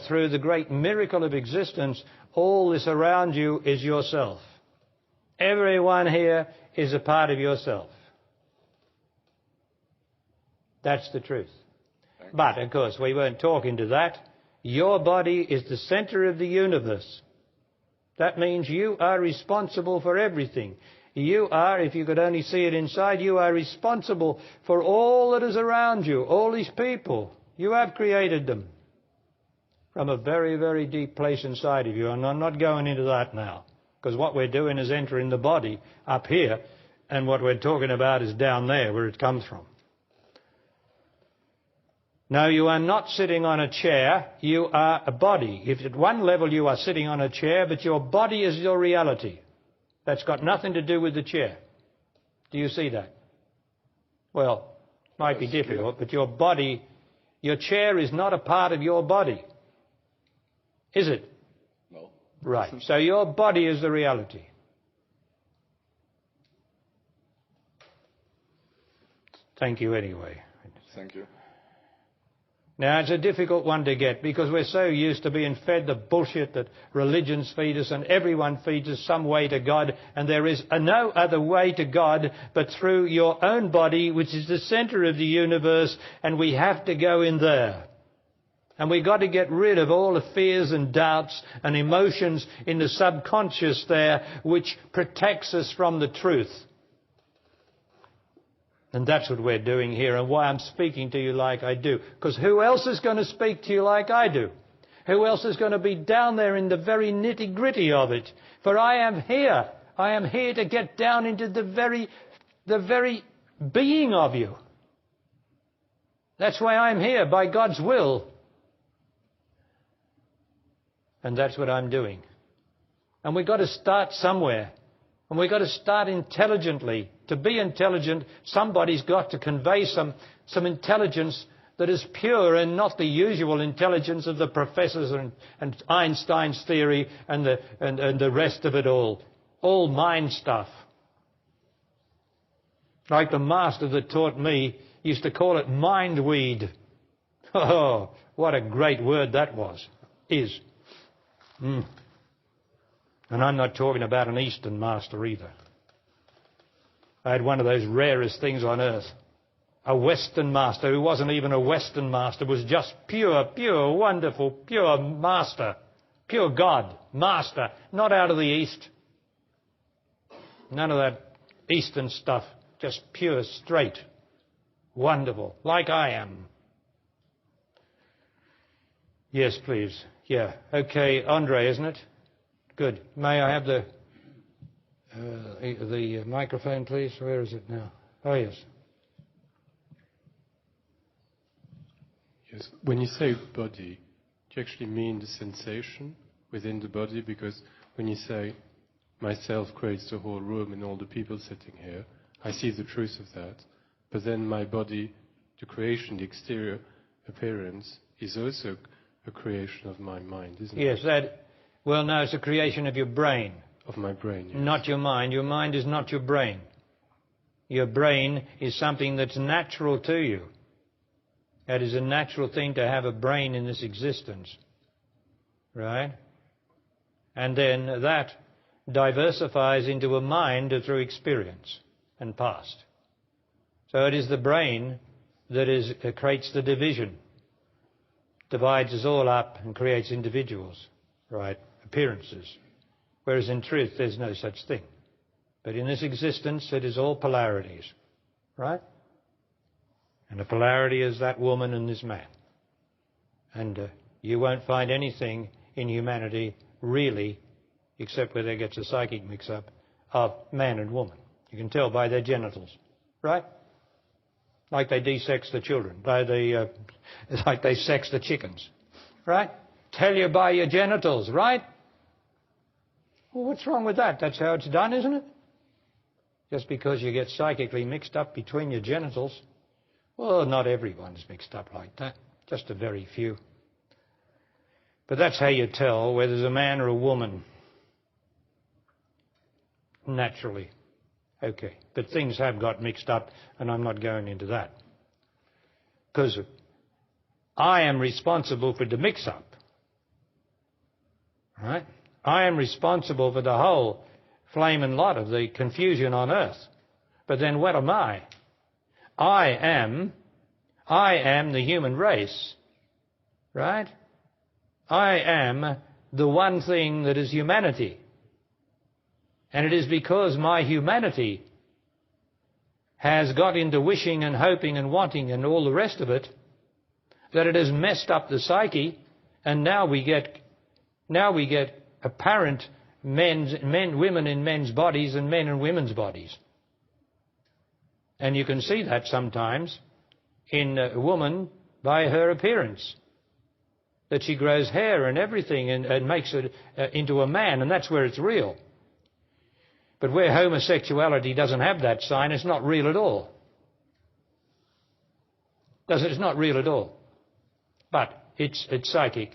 through the great miracle of existence, all this around you is yourself. Everyone here is a part of yourself. That's the truth. But, of course, we weren't talking to that. Your body is the center of the universe. That means you are responsible for everything. You are, if you could only see it inside, you are responsible for all that is around you, all these people. You have created them from a very, very deep place inside of you. And I'm not going into that now, because what we're doing is entering the body up here, and what we're talking about is down there, where it comes from. No, you are not sitting on a chair, you are a body. If at one level you are sitting on a chair, but your body is your reality. That's got nothing to do with the chair. Do you see that? Well, it might be difficult, but your body, your chair is not a part of your body. Is it? No. Right. So your body is the reality. Thank you anyway. Thank you. Now, it's a difficult one to get because we're so used to being fed the bullshit that religions feed us and everyone feeds us some way to God, and there is no other way to God but through your own body, which is the center of the universe, and we have to go in there. And we've got to get rid of all the fears and doubts and emotions in the subconscious there, which protects us from the truth. And that's what we're doing here, and why I'm speaking to you like I do. Because who else is going to speak to you like I do? Who else is going to be down there in the very nitty-gritty of it? For I am here. I am here to get down into the very being of you. That's why I'm here, by God's will. And that's what I'm doing. And we've got to start somewhere. And we've got to start intelligently. To be intelligent, somebody's got to convey some intelligence that is pure and not the usual intelligence of the professors and Einstein's theory and the rest of it all. All mind stuff. Like the master that taught me used to call it mind weed. Oh, what a great word that was. Is. And I'm not talking about an Eastern master either. I had one of those rarest things on earth. A Western master who wasn't even a Western master, was just pure, wonderful, pure master. Pure God, master, not out of the East. None of that Eastern stuff, just pure, straight, wonderful, like I am. Yes, please. Yeah. Okay, Andre, isn't it? Good. May I have the microphone, please? Where is it now? Oh, yes. Yes. When you say body, do you actually mean the sensation within the body? Because when you say myself creates the whole room and all the people sitting here, I see the truth of that. But then my body, the creation, the exterior appearance, is also a creation of my mind, isn't it? Yes, well, no, it's a creation of your brain. Of my brain, yes. Not your mind. Your mind is not your brain. Your brain is something that's natural to you. It is a natural thing to have a brain in this existence. Right? And then that diversifies into a mind through experience and past. So it is the brain that creates the division, divides us all up and creates individuals, right? Appearances. Whereas in truth there's no such thing. But in this existence it is all polarities, right? And the polarity is that woman and this man. And you won't find anything in humanity really, except where there gets a psychic mix-up, of man and woman. You can tell by their genitals, right? Like they de-sex the children, it's like they sex the chickens, right? Tell you by your genitals, right? Well, what's wrong with that? That's how it's done, isn't it? Just because you get psychically mixed up between your genitals. Well, not everyone's mixed up like that, just a very few. But that's how you tell whether there's a man or a woman. Naturally. Okay, but things have got mixed up, and I'm not going into that. Because I am responsible for the mix-up. Right? I am responsible for the whole flame and lot of the confusion on earth. But then what am I? I am the human race. Right? I am the one thing that is humanity. And it is because my humanity has got into wishing and hoping and wanting and all the rest of it that it has messed up the psyche, and now we get apparent women in men's bodies and men in women's bodies. And you can see that sometimes in a woman by her appearance, that she grows hair and everything and makes it into a man, and that's where it's real. But where homosexuality doesn't have that sign, it's not real at all. It's not real at all. But it's psychic,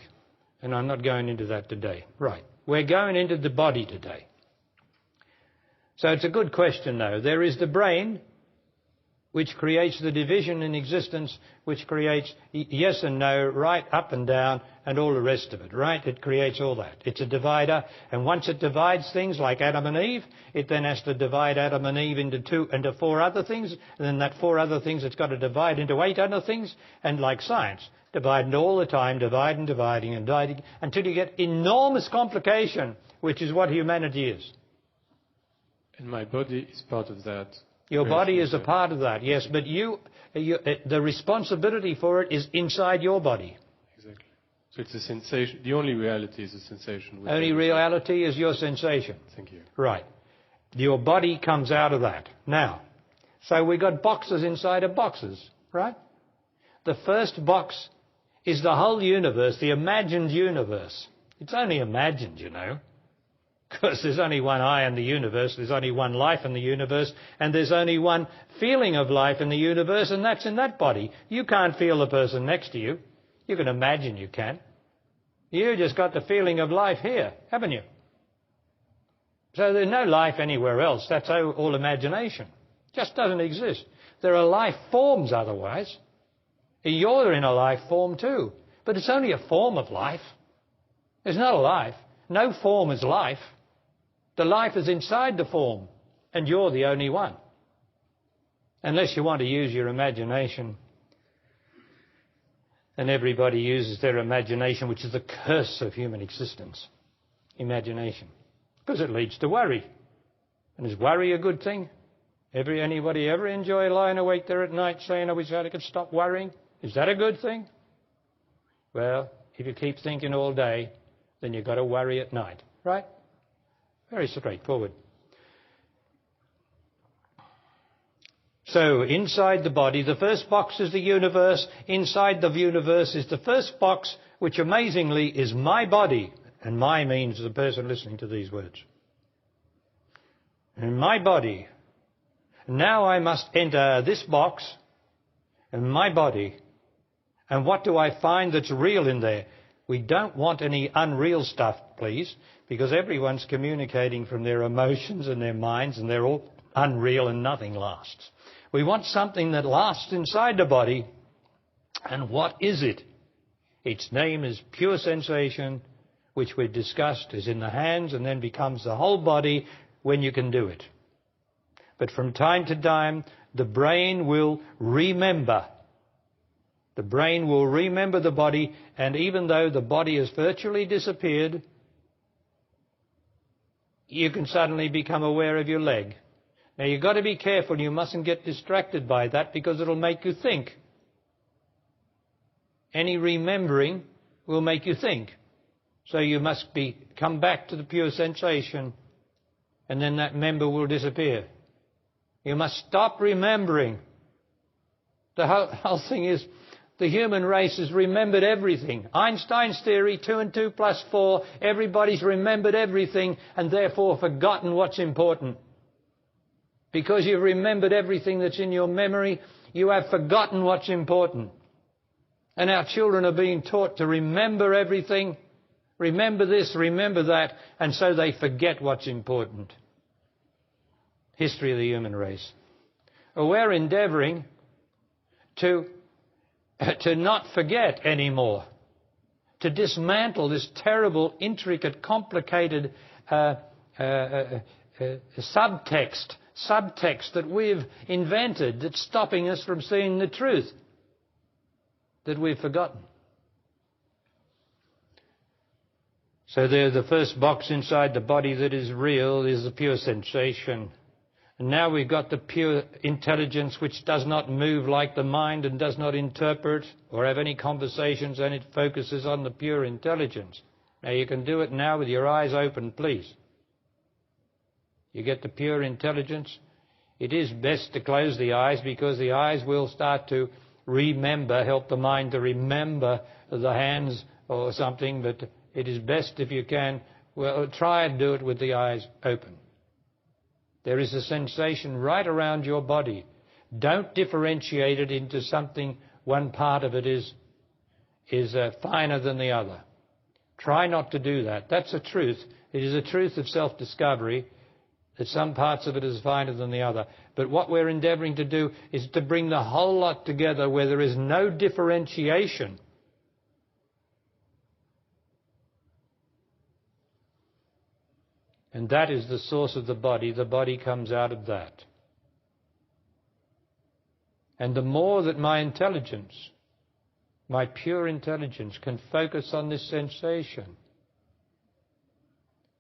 and I'm not going into that today. Right. We're going into the body today. So it's a good question, though. There is the brain, which creates the division in existence, which creates yes and no, right, up and down, and all the rest of it, right? It creates all that. It's a divider, and once it divides things like Adam and Eve, it then has to divide Adam and Eve into 4 other things, and then that 4 other things it's got to divide into 8 other things, and like science, dividing all the time, dividing, until you get enormous complication, which is what humanity is. And my body is part of that. Your body is a part of that, yes, but the responsibility for it is inside your body. Exactly. So it's a sensation. The only reality is a sensation. Only reality is your sensation. Thank you. Right. Your body comes out of that. Now, so we've got boxes inside of boxes, right? The first box is the whole universe, the imagined universe. It's only imagined, you know. Because there's only one I in the universe, there's only one life in the universe, and there's only one feeling of life in the universe, and that's in that body. You can't feel the person next to you. You can imagine you can. You just got the feeling of life here, haven't you? So there's no life anywhere else. That's all imagination. Just doesn't exist. There are life forms otherwise. You're in a life form too. But it's only a form of life. There's not a life. No form is life. The life is inside the form, and you're the only one. Unless you want to use your imagination. And everybody uses their imagination, which is the curse of human existence. Imagination. Because it leads to worry. And is worry a good thing? Anybody ever enjoy lying awake there at night saying, I wish I could stop worrying? Is that a good thing? Well, If you keep thinking all day, then you've got to worry at night. Right? Very straightforward. So, inside the body, the first box is the universe. Inside the universe is the first box, which amazingly is my body. And my means the person listening to these words. In my body. Now I must enter this box in my body. And what do I find that's real in there? We don't want any unreal stuff, please, because everyone's communicating from their emotions and their minds, and they're all unreal and nothing lasts. We want something that lasts inside the body. And what is it? Its name is pure sensation, which we've discussed is in the hands and then becomes the whole body when you can do it. But from time to time, the brain will remember. The brain will remember the body, and even though the body has virtually disappeared, you can suddenly become aware of your leg. Now, you've got to be careful. You mustn't get distracted by that because it'll make you think. Any remembering will make you think. So you must come back to the pure sensation, and then that member will disappear. You must stop remembering. The whole thing is, the human race has remembered everything. Einstein's theory, 2 and 2 plus 4, everybody's remembered everything and therefore forgotten what's important. Because you've remembered everything that's in your memory, you have forgotten what's important. And our children are being taught to remember everything, remember this, remember that, and so they forget what's important. History of the human race. We're endeavouring to not forget anymore, to dismantle this terrible, intricate, complicated subtext that we've invented that's stopping us from seeing the truth that we've forgotten. So there, the first box inside the body that is real is the pure sensation. And now we've got the pure intelligence which does not move like the mind and does not interpret or have any conversations, and it focuses on the pure intelligence. Now you can do it now with your eyes open, please. You get the pure intelligence. It is best to close the eyes because the eyes will start to remember, help the mind to remember the hands or something, but it is best if you can, well, try and do it with the eyes open. There is a sensation right around your body. Don't differentiate it into something, one part of it is finer than the other. Try not to do that. That's a truth. It is a truth of self-discovery that some parts of it is finer than the other. But what we're endeavouring to do is to bring the whole lot together where there is no differentiation. And that is the source of the body. The body comes out of that. And the more that my intelligence, my pure intelligence, can focus on this sensation,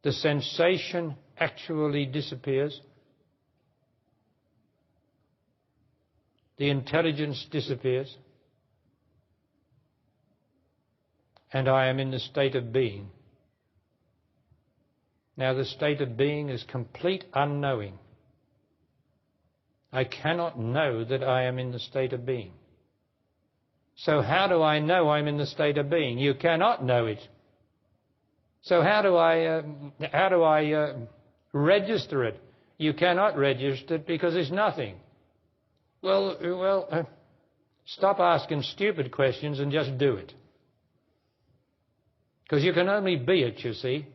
the sensation actually disappears. The intelligence disappears. And I am in the state of being. Now, the state of being is complete unknowing. I cannot know that I am in the state of being. So how do I know I'm in the state of being? You cannot know it. So how do I register it? You cannot register it because it's nothing. Well, stop asking stupid questions and just do it. Because you can only be it, you see.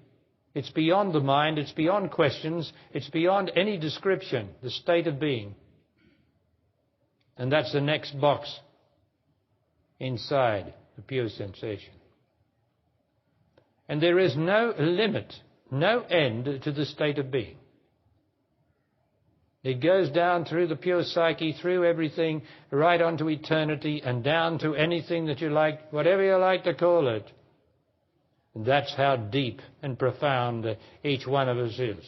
It's beyond the mind, it's beyond questions, it's beyond any description, the state of being. And that's the next box inside the pure sensation. And there is no limit, no end to the state of being. It goes down through the pure psyche, through everything, right onto eternity and down to anything that you like, whatever you like to call it. And that's how deep and profound each one of us is.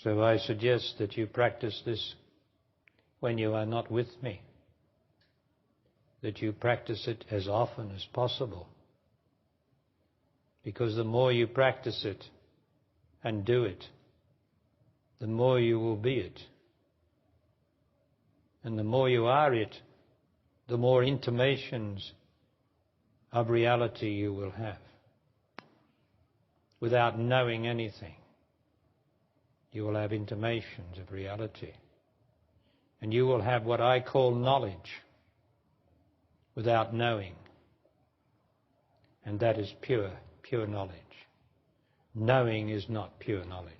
So I suggest that you practice this when you are not with me, that you practice it as often as possible. Because the more you practice it and do it, the more you will be it. And the more you are it, the more intimations of reality you will have. Without knowing anything, you will have intimations of reality. And you will have what I call knowledge without knowing. And that is pure knowledge. Knowing is not pure knowledge.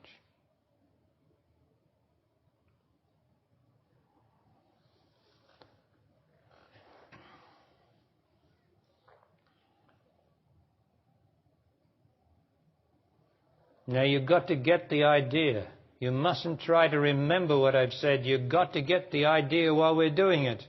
Now you've got to get the idea. You mustn't try to remember what I've said. You've got to get the idea while we're doing it.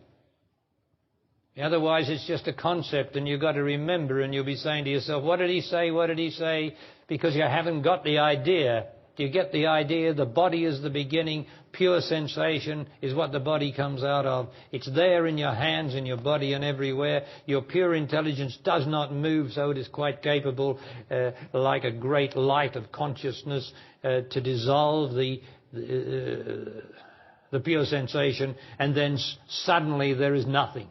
Otherwise it's just a concept and you've got to remember, and you'll be saying to yourself, what did he say, what did he say? Because you haven't got the idea. Do you get the idea? The body is the beginning. Pure sensation is what the body comes out of. It's there in your hands, in your body and everywhere. Your pure intelligence does not move, so it is quite capable, like a great light of consciousness, to dissolve the pure sensation, and then suddenly there is nothing.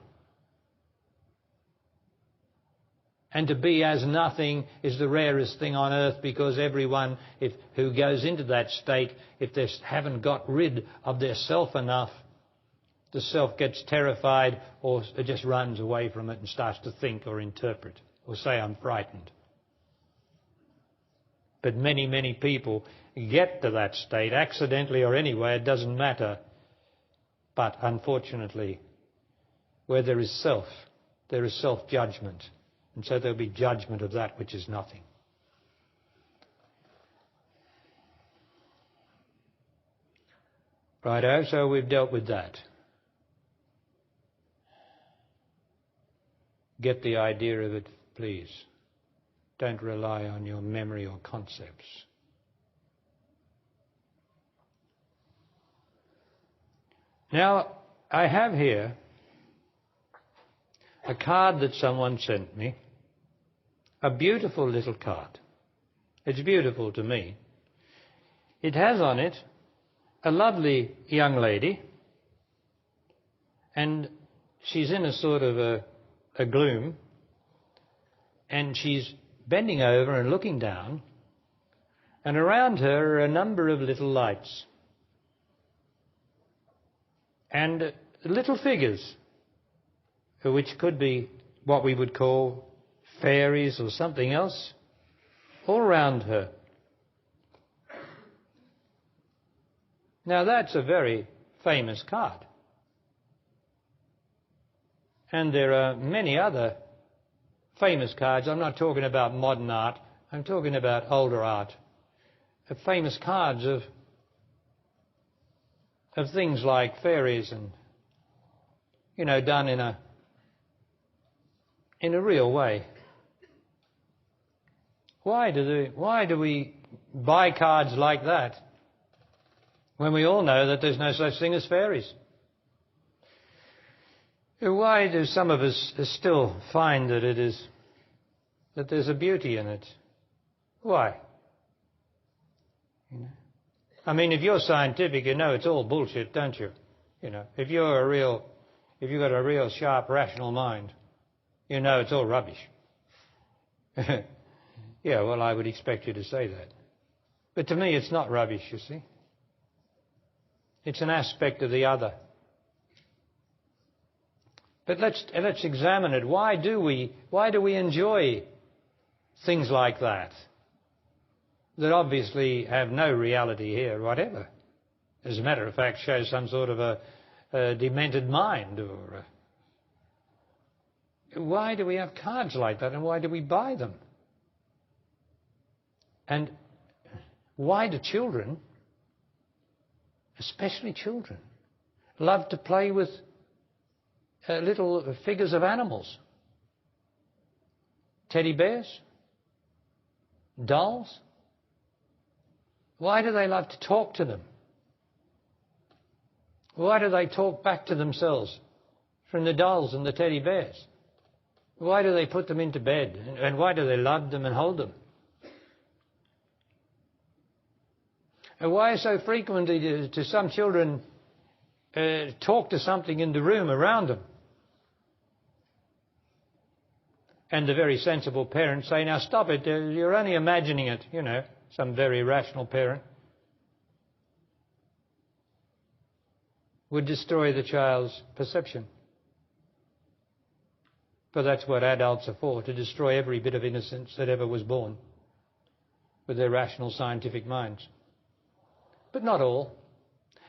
And to be as nothing is the rarest thing on earth, because everyone who goes into that state, if they haven't got rid of their self enough, the self gets terrified or it just runs away from it and starts to think or interpret or say, I'm frightened. But many, many people get to that state, accidentally or anyway, it doesn't matter. But unfortunately, where there is self-judgment. And so there'll be judgment of that which is nothing. Righto, so we've dealt with that. Get the idea of it, please. Don't rely on your memory or concepts. Now, I have here a card that someone sent me, a beautiful little card. It's beautiful to me. It has on it a lovely young lady, and she's in a sort of a gloom, and she's bending over and looking down, and around her are a number of little lights and little figures, which could be what we would call fairies or something else, all around her. Now that's a very famous card. And there are many other famous cards. I'm not talking about modern art, I'm talking about older art. Famous cards of things like fairies and, done in a real way. Why do we buy cards like that when we all know that there's no such thing as fairies? Why do some of us still find that there's a beauty in it? Why? I mean, if you're scientific, you know it's all bullshit, don't you? If you've got a real sharp, rational mind, you know it's all rubbish. Yeah, well, I would expect you to say that. But to me, it's not rubbish, you see. It's an aspect of the other. But let's examine it. Why do we enjoy things like that obviously have no reality here whatever? As a matter of fact, show some sort of a demented mind. Why do we have cards like that, and why do we buy them? And why do children, especially children, love to play with little figures of animals? Teddy bears? Dolls? Why do they love to talk to them? Why do they talk back to themselves from the dolls and the teddy bears? Why do they put them into bed? And why do they love them and hold them? And why so frequently do some children talk to something in the room around them? And the very sensible parents say, now stop it, you're only imagining it, you know, some very rational parent would destroy the child's perception. But that's what adults are for, to destroy every bit of innocence that ever was born with their rational scientific minds. But not all.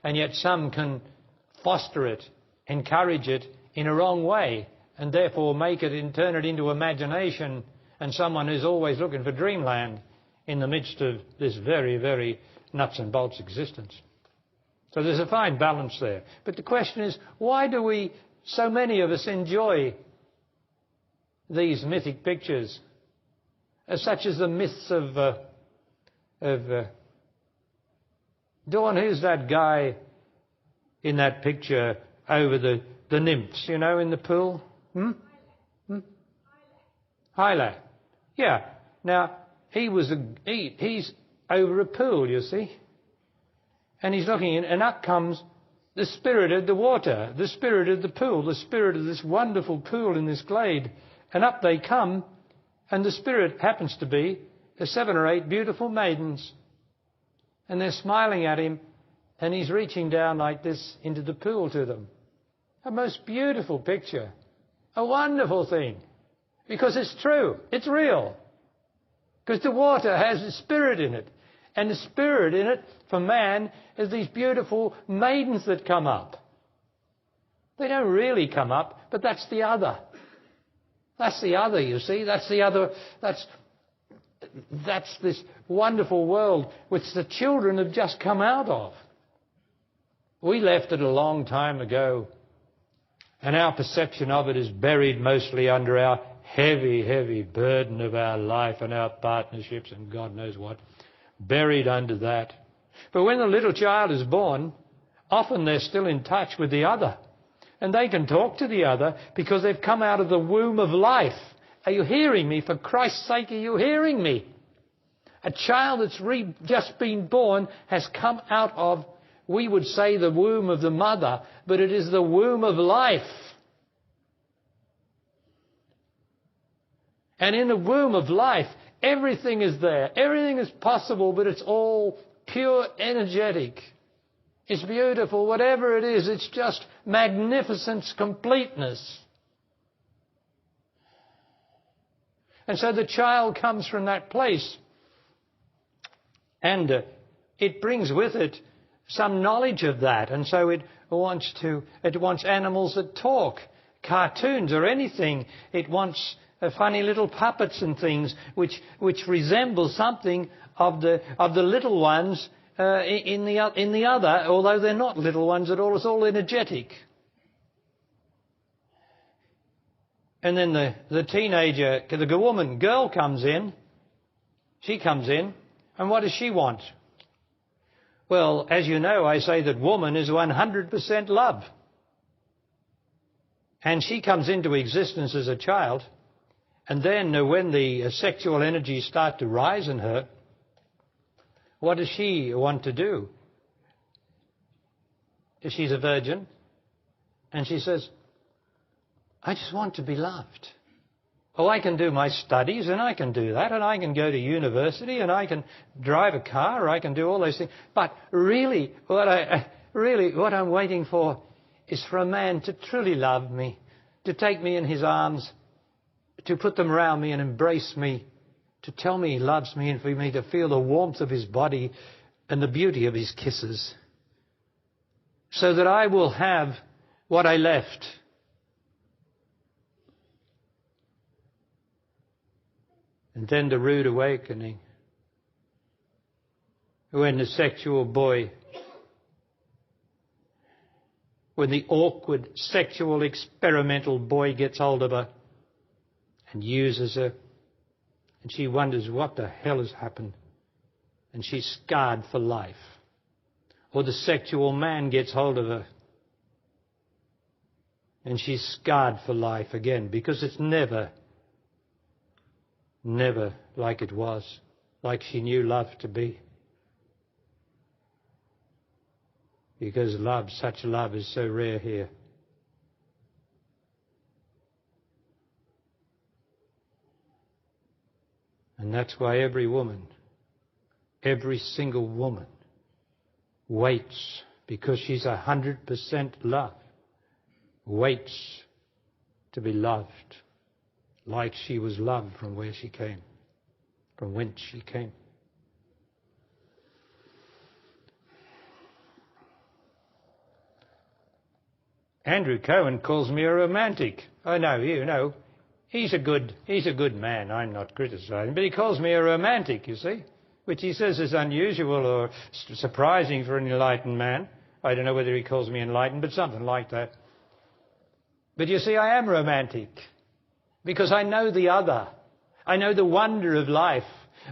And yet some can foster it, encourage it in a wrong way, and therefore make it and turn it into imagination and someone who's always looking for dreamland in the midst of this very, very nuts and bolts existence. So there's a fine balance there. But the question is, why do so many of us enjoy these mythic pictures, such as the myths of Dawn, who's that guy in that picture over the nymphs, you know, in the pool? Hyla. Yeah. Now, he's over a pool, you see. And he's looking in, and up comes the spirit of the water, the spirit of the pool, the spirit of this wonderful pool in this glade. And up they come, and the spirit happens to be 7 or 8 beautiful maidens. And they're smiling at him, and he's reaching down like this into the pool to them. A most beautiful picture. A wonderful thing. Because it's true. It's real. Because the water has the spirit in it. And the spirit in it, for man, is these beautiful maidens that come up. They don't really come up, but that's the other. That's the other, you see. That's the other. That's this wonderful world which the children have just come out of. We left it a long time ago, and our perception of it is buried mostly under our heavy, heavy burden of our life and our partnerships and God knows what. Buried under that. But when the little child is born, often they're still in touch with the other. And they can talk to the other because they've come out of the womb of life. Are you hearing me? For Christ's sake, are you hearing me? A child that's just been born has come out of, we would say, the womb of the mother, but it is the womb of life. And in the womb of life, everything is there. Everything is possible, but it's all pure energetic. It's beautiful. Whatever it is, it's just magnificence, completeness. And so the child comes from that place. And it brings with it some knowledge of that. And so it wants animals that talk, cartoons or anything. It wants funny little puppets and things which resemble something of the little ones in the other, although they're not little ones at all. It's all energetic. And then the teenager, the girl comes in. She comes in, and what does she want? Well, as you know, I say that woman is 100% love. And she comes into existence as a child. And then when the sexual energies start to rise in her, what does she want to do? She's a virgin. And she says, I just want to be loved. Oh, I can do my studies, and I can do that, and I can go to university, and I can drive a car, or I can do all those things. But really, what I'm waiting for is for a man to truly love me, to take me in his arms, to put them around me and embrace me, to tell me he loves me, and for me to feel the warmth of his body and the beauty of his kisses, so that I will have what I left. And then the rude awakening, when the sexual boy, when the awkward sexual experimental boy gets hold of her and uses her, and she wonders what the hell has happened. and she's scarred for life. Or the sexual man gets hold of her and she's scarred for life again, because it's never like it was, like she knew love to be. Because love, such love, is so rare here. And that's why every woman, every single woman, waits, because she's 100% love, waits to be loved like she was loved from where she came, from whence she came. Andrew Cohen calls me a romantic. Oh no, you know, he's a good man. I'm not criticising, but he calls me a romantic, you see, which he says is unusual or surprising for an enlightened man. I don't know whether he calls me enlightened, but something like that. But you see, I am romantic because I know the other. I know the wonder of life.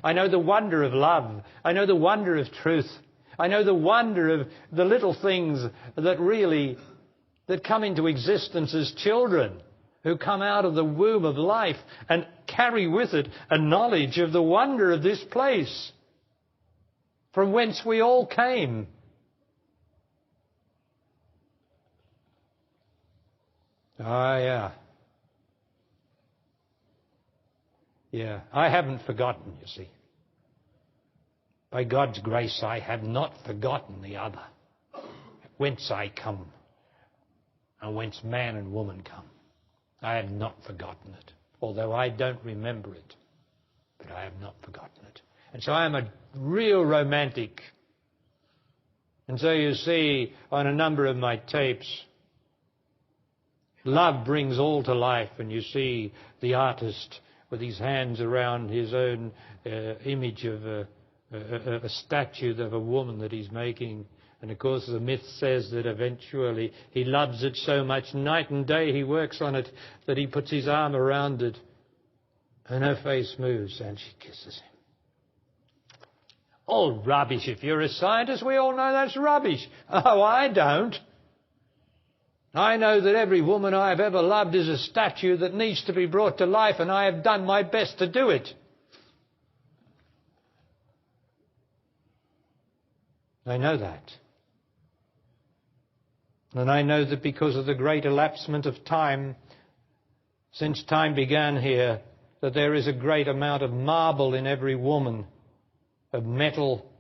I know the wonder of love. I know the wonder of truth. I know the wonder of the little things that come into existence as children, who come out of the womb of life and carry with it a knowledge of the wonder of this place, from whence we all came. Yeah. Yeah, I haven't forgotten, you see. By God's grace, I have not forgotten the other, whence I come, and whence man and woman come. I have not forgotten it, although I don't remember it, but I have not forgotten it. And so I am a real romantic. And so you see on a number of my tapes, love brings all to life, and you see the artist with his hands around his own image of a statue of a woman that he's making. And of course the myth says that eventually he loves it so much, night and day he works on it, that he puts his arm around it and her face moves and she kisses him. All rubbish. If you're a scientist, we all know that's rubbish. Oh, I don't. I know that every woman I have ever loved is a statue that needs to be brought to life, and I have done my best to do it. I know that. And I know that because of the great elapsement of time, since time began here, that there is a great amount of marble in every woman, of metal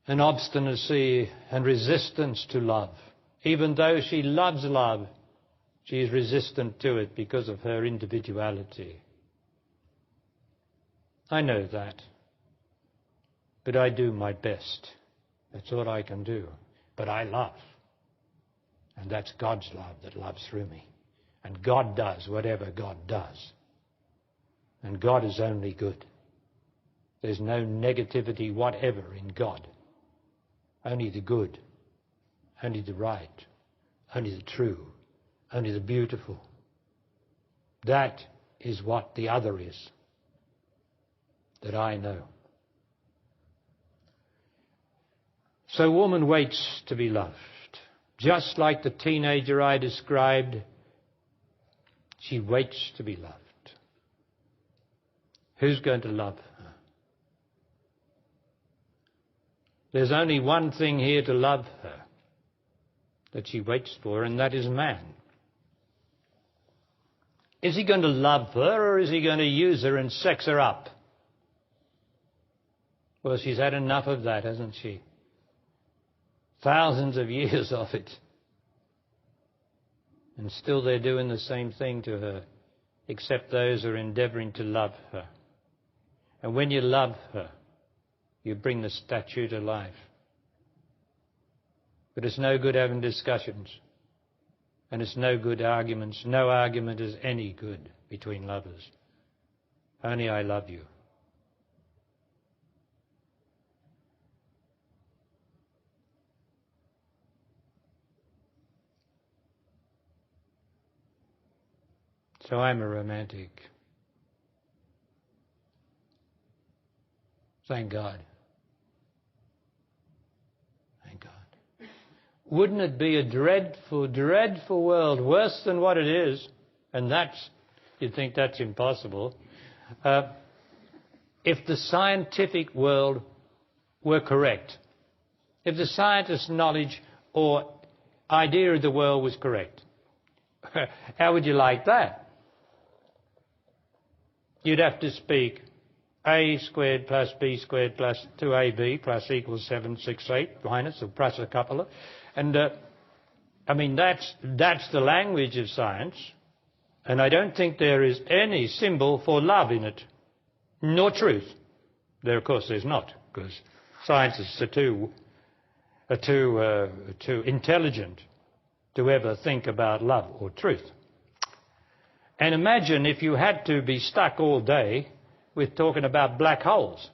and obstinacy and resistance to love. Even though she loves love, she is resistant to it because of her individuality. I know that. But I do my best. That's all I can do. But I love. And that's God's love that loves through me. And God does whatever God does. And God is only good. There's no negativity whatever in God. Only the good. Only the right, only the true, only the beautiful. That is what the other is, that I know. So woman waits to be loved. Just like the teenager I described, she waits to be loved. Who's going to love her? There's only one thing here to love her, that she waits for, and that is man. Is he going to love her, or is he going to use her and sex her up? Well, she's had enough of that, hasn't she? Thousands of years of it. And still they're doing the same thing to her, except those who are endeavouring to love her. And when you love her, you bring the statue to life. But it's no good having discussions. And it's no good arguments. No argument is any good between lovers. Only I love you. So I'm a romantic. Thank God. Thank God. Wouldn't it be a dreadful, dreadful world, worse than what it is? And you'd think that's impossible. If the scientific world were correct, if the scientist's knowledge or idea of the world was correct, how would you like that? You'd have to speak a squared plus b squared plus 2ab plus equals 768 minus or plus a couple of... And, I mean, that's the language of science. And I don't think there is any symbol for love in it, nor truth. There, of course, there's not, because scientists are too intelligent to ever think about love or truth. And imagine if you had to be stuck all day with talking about black holes,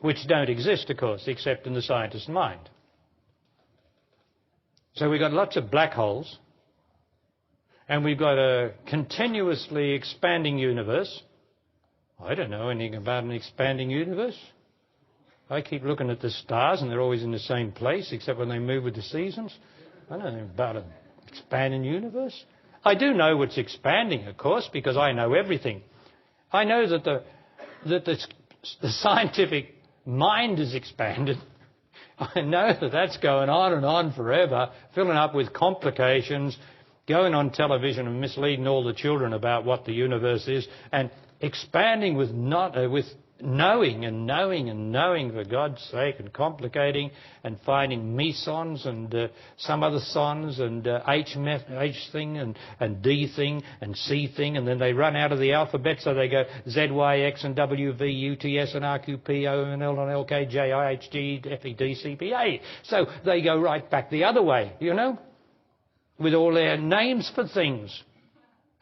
which don't exist, of course, except in the scientist's mind. So we've got lots of black holes, and we've got a continuously expanding universe. I don't know anything about an expanding universe. I keep looking at the stars, and they're always in the same place, except when they move with the seasons. I don't know about an expanding universe. I do know what's expanding, of course, because I know everything. I know that the scientific mind is expanded. I know that that's going on and on forever, filling up with complications, going on television and misleading all the children about what the universe is, and expanding with knowing and knowing and knowing, for God's sake, and complicating and finding mesons and some other sons and H thing and D thing and C thing, and then they run out of the alphabet, so they go Z, Y, X and W, V, U, T, S and R, Q, P, O, N, L, and L, K, J, I, H, G, F, E, D, C, P, A. So they go right back the other way, you know, with all their names for things.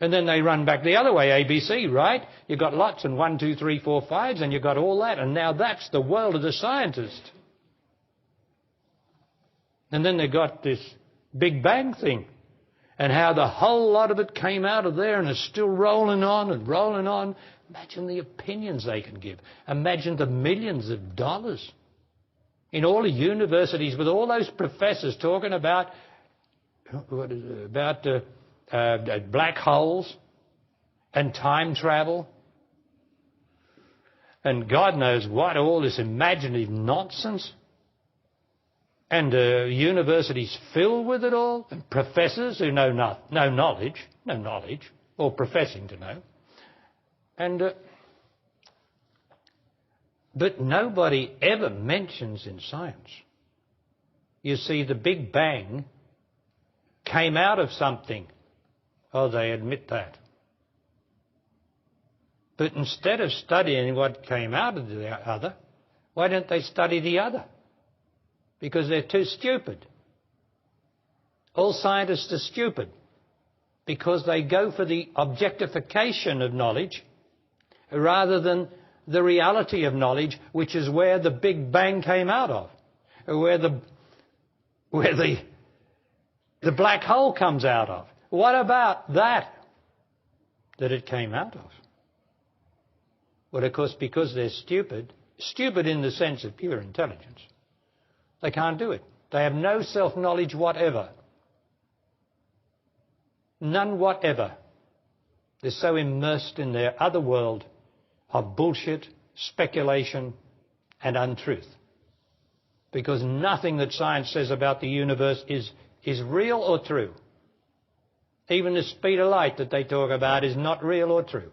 And then they run back the other way, ABC, right? You've got lots and 1, 2, 3, 4, 5s, and you've got all that. And now that's the world of the scientist. And then they've got this Big Bang thing, and how the whole lot of it came out of there and is still rolling on and rolling on. Imagine the opinions they can give. Imagine the millions of dollars in all the universities with all those professors talking about black holes and time travel and God knows what, all this imaginative nonsense, and universities filled with it all, and professors who know no knowledge, or professing to know. And but nobody ever mentions in science, you see, the Big Bang came out of something. Oh, they admit that. But instead of studying what came out of the other, why don't they study the other? Because they're too stupid. All scientists are stupid because they go for the objectification of knowledge rather than the reality of knowledge, which is where the Big Bang came out of, where the black hole comes out of. What about that it came out of? Well, of course, because they're stupid in the sense of pure intelligence, they can't do it. They have no self-knowledge whatever. None whatever. They're so immersed in their other world of bullshit, speculation, and untruth. Because nothing that science says about the universe is real or true. Even the speed of light that they talk about is not real or true.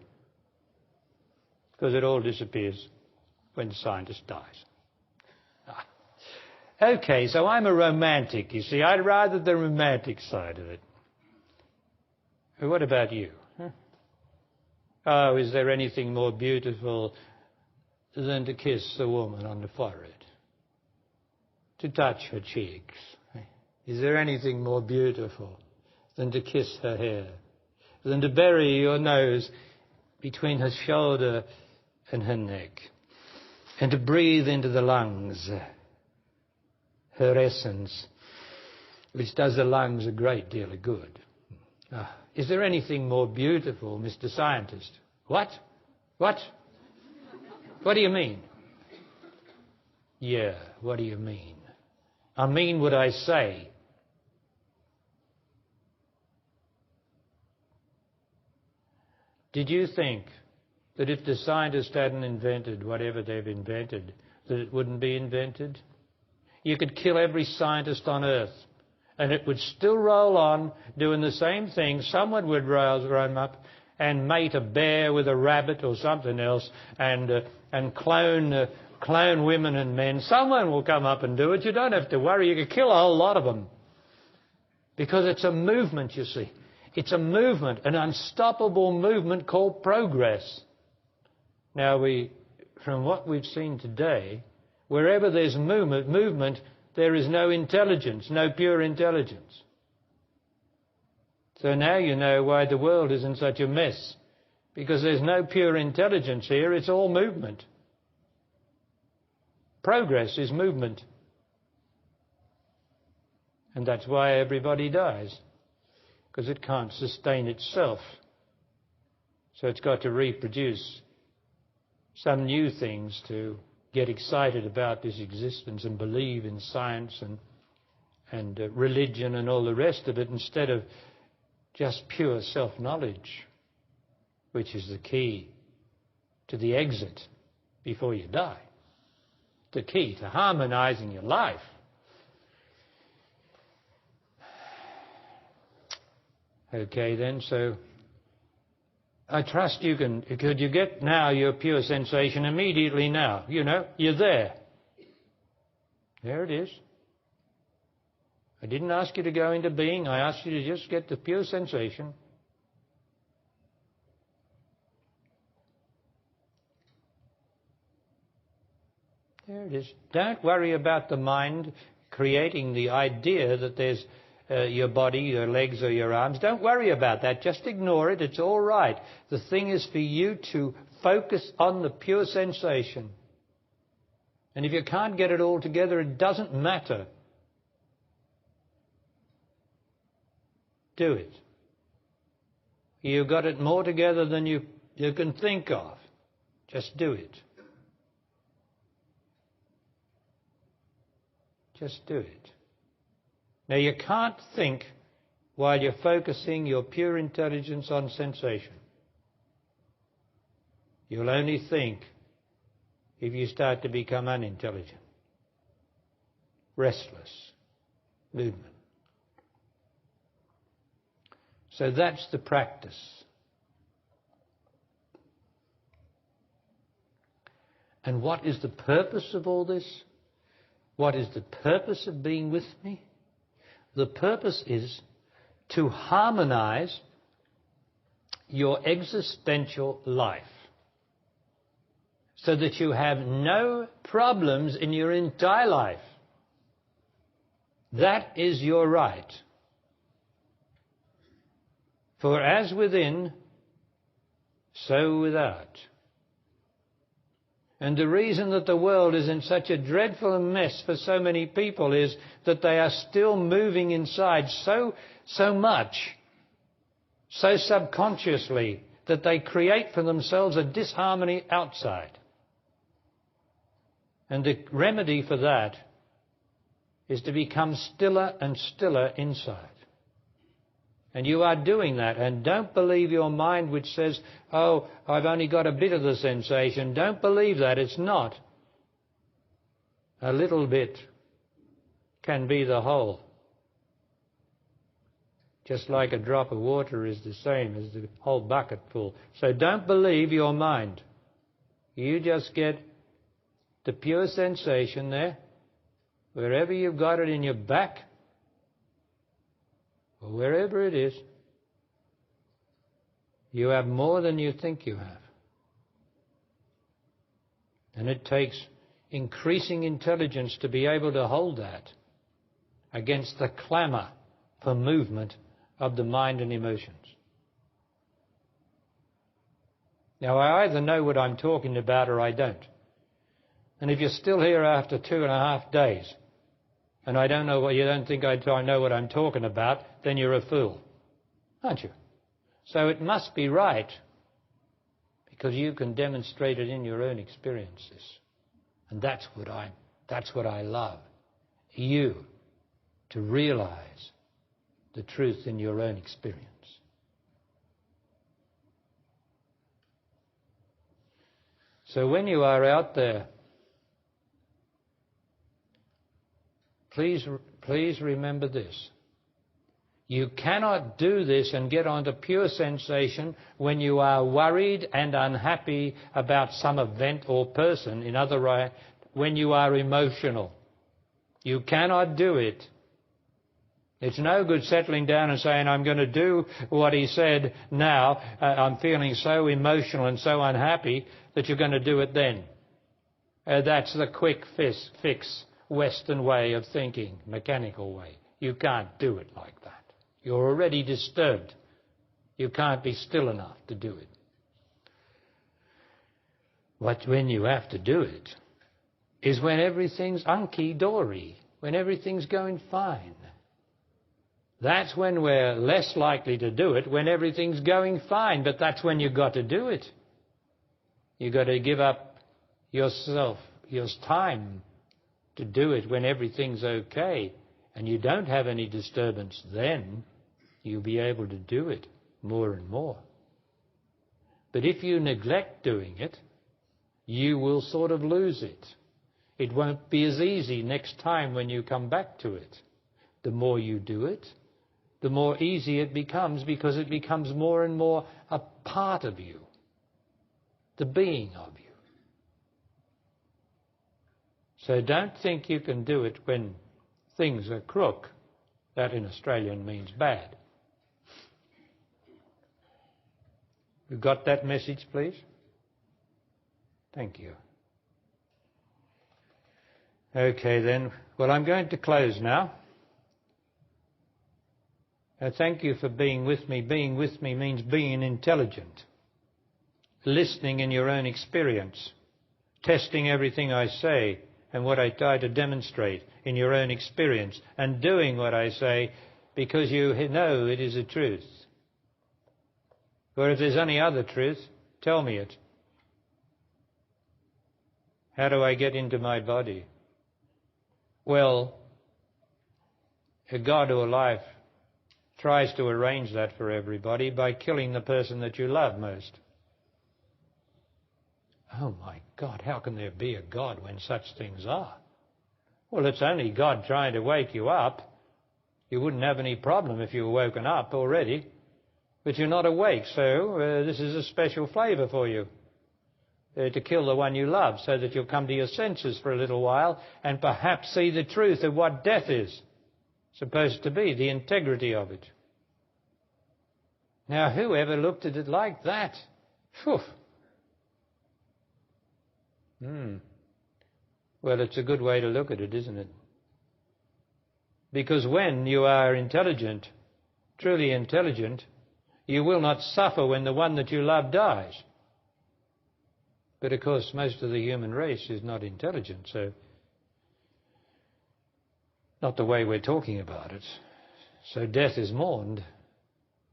Because it all disappears when the scientist dies. Okay, so I'm a romantic, you see. I'd rather the romantic side of it. What about you? Oh, is there anything more beautiful than to kiss a woman on the forehead? To touch her cheeks? Is there anything more beautiful than to kiss her hair? Than to bury your nose between her shoulder and her neck? And to breathe into the lungs her essence, which does the lungs a great deal of good. Is there anything more beautiful, Mr. Scientist? What? What do you mean? Yeah, what do you mean? I mean what I say. Did you think that if the scientists hadn't invented whatever they've invented, that it wouldn't be invented? You could kill every scientist on Earth, and it would still roll on doing the same thing. Someone would roam up and mate a bear with a rabbit or something else, and clone women and men. Someone will come up and do it. You don't have to worry. You can kill a whole lot of them. Because it's a movement, you see. It's a movement, an unstoppable movement called progress. Now, from what we've seen today, wherever there's movement, there is no intelligence, no pure intelligence. So now you know why the world is in such a mess. Because there's no pure intelligence here, it's all movement. Progress is movement. And that's why everybody dies. Because it can't sustain itself. So it's got to reproduce some new things to get excited about this existence and believe in science and religion and all the rest of it, instead of just pure self-knowledge, which is the key to the exit before you die. The key to harmonizing your life. Okay then, so I trust you could you get now your pure sensation immediately now? You know, you're there. There it is. I didn't ask you to go into being, I asked you to just get the pure sensation. There it is. Don't worry about the mind creating the idea that there's your body, your legs or your arms. Don't worry about that. Just ignore it. It's all right. The thing is for you to focus on the pure sensation. And if you can't get it all together, it doesn't matter. Do it. You've got it more together than you can think of. Just do it. Just do it. Now, you can't think while you're focusing your pure intelligence on sensation. You'll only think if you start to become unintelligent, restless, movement. So that's the practice. And what is the purpose of all this? What is the purpose of being with me? The purpose is to harmonize your existential life so that you have no problems in your entire life. That is your right. For as within, so without. And the reason that the world is in such a dreadful mess for so many people is that they are still moving inside so much, so subconsciously, that they create for themselves a disharmony outside. And the remedy for that is to become stiller and stiller inside. And you are doing that. And don't believe your mind which says, oh, I've only got a bit of the sensation. Don't believe that. It's not. A little bit can be the whole. Just like a drop of water is the same as the whole bucket full. So don't believe your mind. You just get the pure sensation there, wherever you've got it in your back, or wherever it is, you have more than you think you have. And it takes increasing intelligence to be able to hold that against the clamour for movement of the mind and emotions. Now, I either know what I'm talking about or I don't. And if you're still here after 2.5 days, and I don't know what you don't think I know what I'm talking about, then you're a fool, aren't you? So it must be right, because you can demonstrate it in your own experiences. And that's what I love. You to realize the truth in your own experience. So when you are out there, please remember this. You cannot do this and get onto pure sensation when you are worried and unhappy about some event or person. In other words, when you are emotional. You cannot do it. It's no good settling down and saying, I'm going to do what he said now. I'm feeling so emotional and so unhappy that you're going to do it then. That's the quick fix, Western way of thinking, mechanical way. You can't do it like that. You're already disturbed. You can't be still enough to do it. But when you have to do it is when everything's hunky-dory, when everything's going fine. That's when we're less likely to do it, when everything's going fine, but that's when you've got to do it. You've got to give up yourself, your time to do it when everything's okay and you don't have any disturbance. Then you'll be able to do it more and more. But if you neglect doing it, you will sort of lose it. It won't be as easy next time when you come back to it. The more you do it, the more easy it becomes, because it becomes more and more a part of you, the being of you. So don't think you can do it when things are crook. That in Australian means bad. You got that message, please? Thank you. Okay then, well, I'm going to close now. Thank you for being with me. Being with me means being intelligent, listening in your own experience, testing everything I say and what I try to demonstrate in your own experience, and doing what I say because you know it is a truth. Or if there's any other truth, tell me it. How do I get into my body? Well, a God or life tries to arrange that for everybody by killing the person that you love most. Oh my God, how can there be a God when such things are? Well, it's only God trying to wake you up. You wouldn't have any problem if you were woken up already. But you're not awake, so this is a special flavour for you. To kill the one you love so that you'll come to your senses for a little while and perhaps see the truth of what death is supposed to be, the integrity of it. Now, who ever looked at it like that? Phew. Well, it's a good way to look at it, isn't it? Because when you are intelligent, truly intelligent, you will not suffer when the one that you love dies. But of course, most of the human race is not intelligent, so not the way we're talking about it. So death is mourned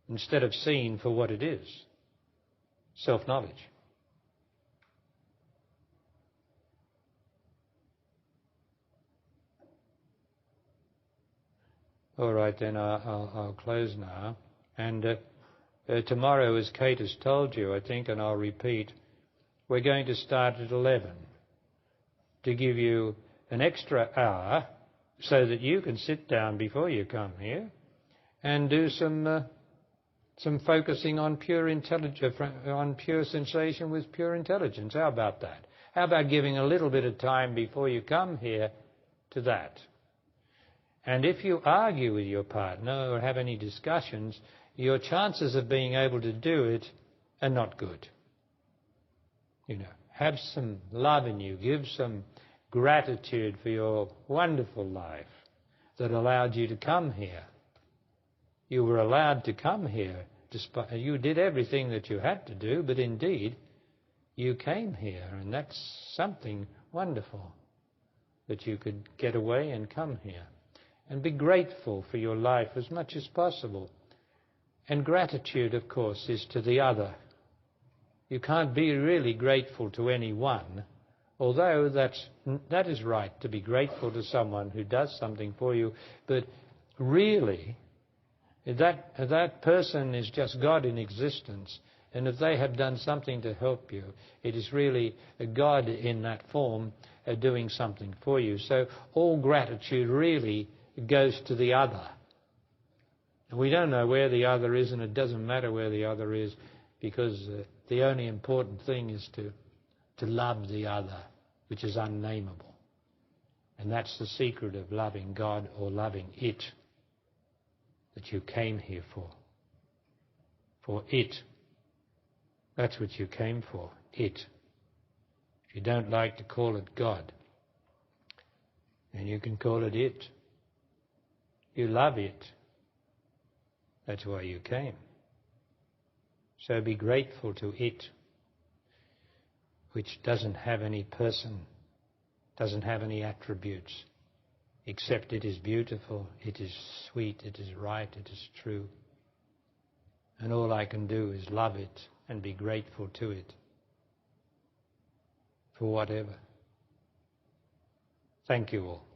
instead of seen for what it is, self-knowledge. All right, then I'll close now. And tomorrow, as Kate has told you, I think, and I'll repeat, we're going to start at 11 to give you an extra hour so that you can sit down before you come here and do some focusing on pure intelligence, on pure sensation with pure intelligence. How about that? How about giving a little bit of time before you come here to that? And if you argue with your partner or have any discussions, your chances of being able to do it are not good. You know, have some love in you. Give some gratitude for your wonderful life that allowed you to come here. You were allowed to come here. You did everything that you had to do, but indeed, you came here, and that's something wonderful, that you could get away and come here. And be grateful for your life as much as possible. And gratitude, of course, is to the other. You can't be really grateful to anyone, although that is right, to be grateful to someone who does something for you, but really that person is just God in existence, and if they have done something to help you, it is really God in that form doing something for you. So all gratitude really goes to the other. And we don't know where the other is, and it doesn't matter where the other is, because the only important thing is to love the other, which is unnameable. And that's the secret of loving God or loving it that you came here for. For it. That's what you came for, it. If you don't like to call it God, then you can call it it. You love it. That's why you came. So be grateful to it, which doesn't have any person, doesn't have any attributes, except it is beautiful, it is sweet, it is right, it is true. And all I can do is love it and be grateful to it for whatever. Thank you all.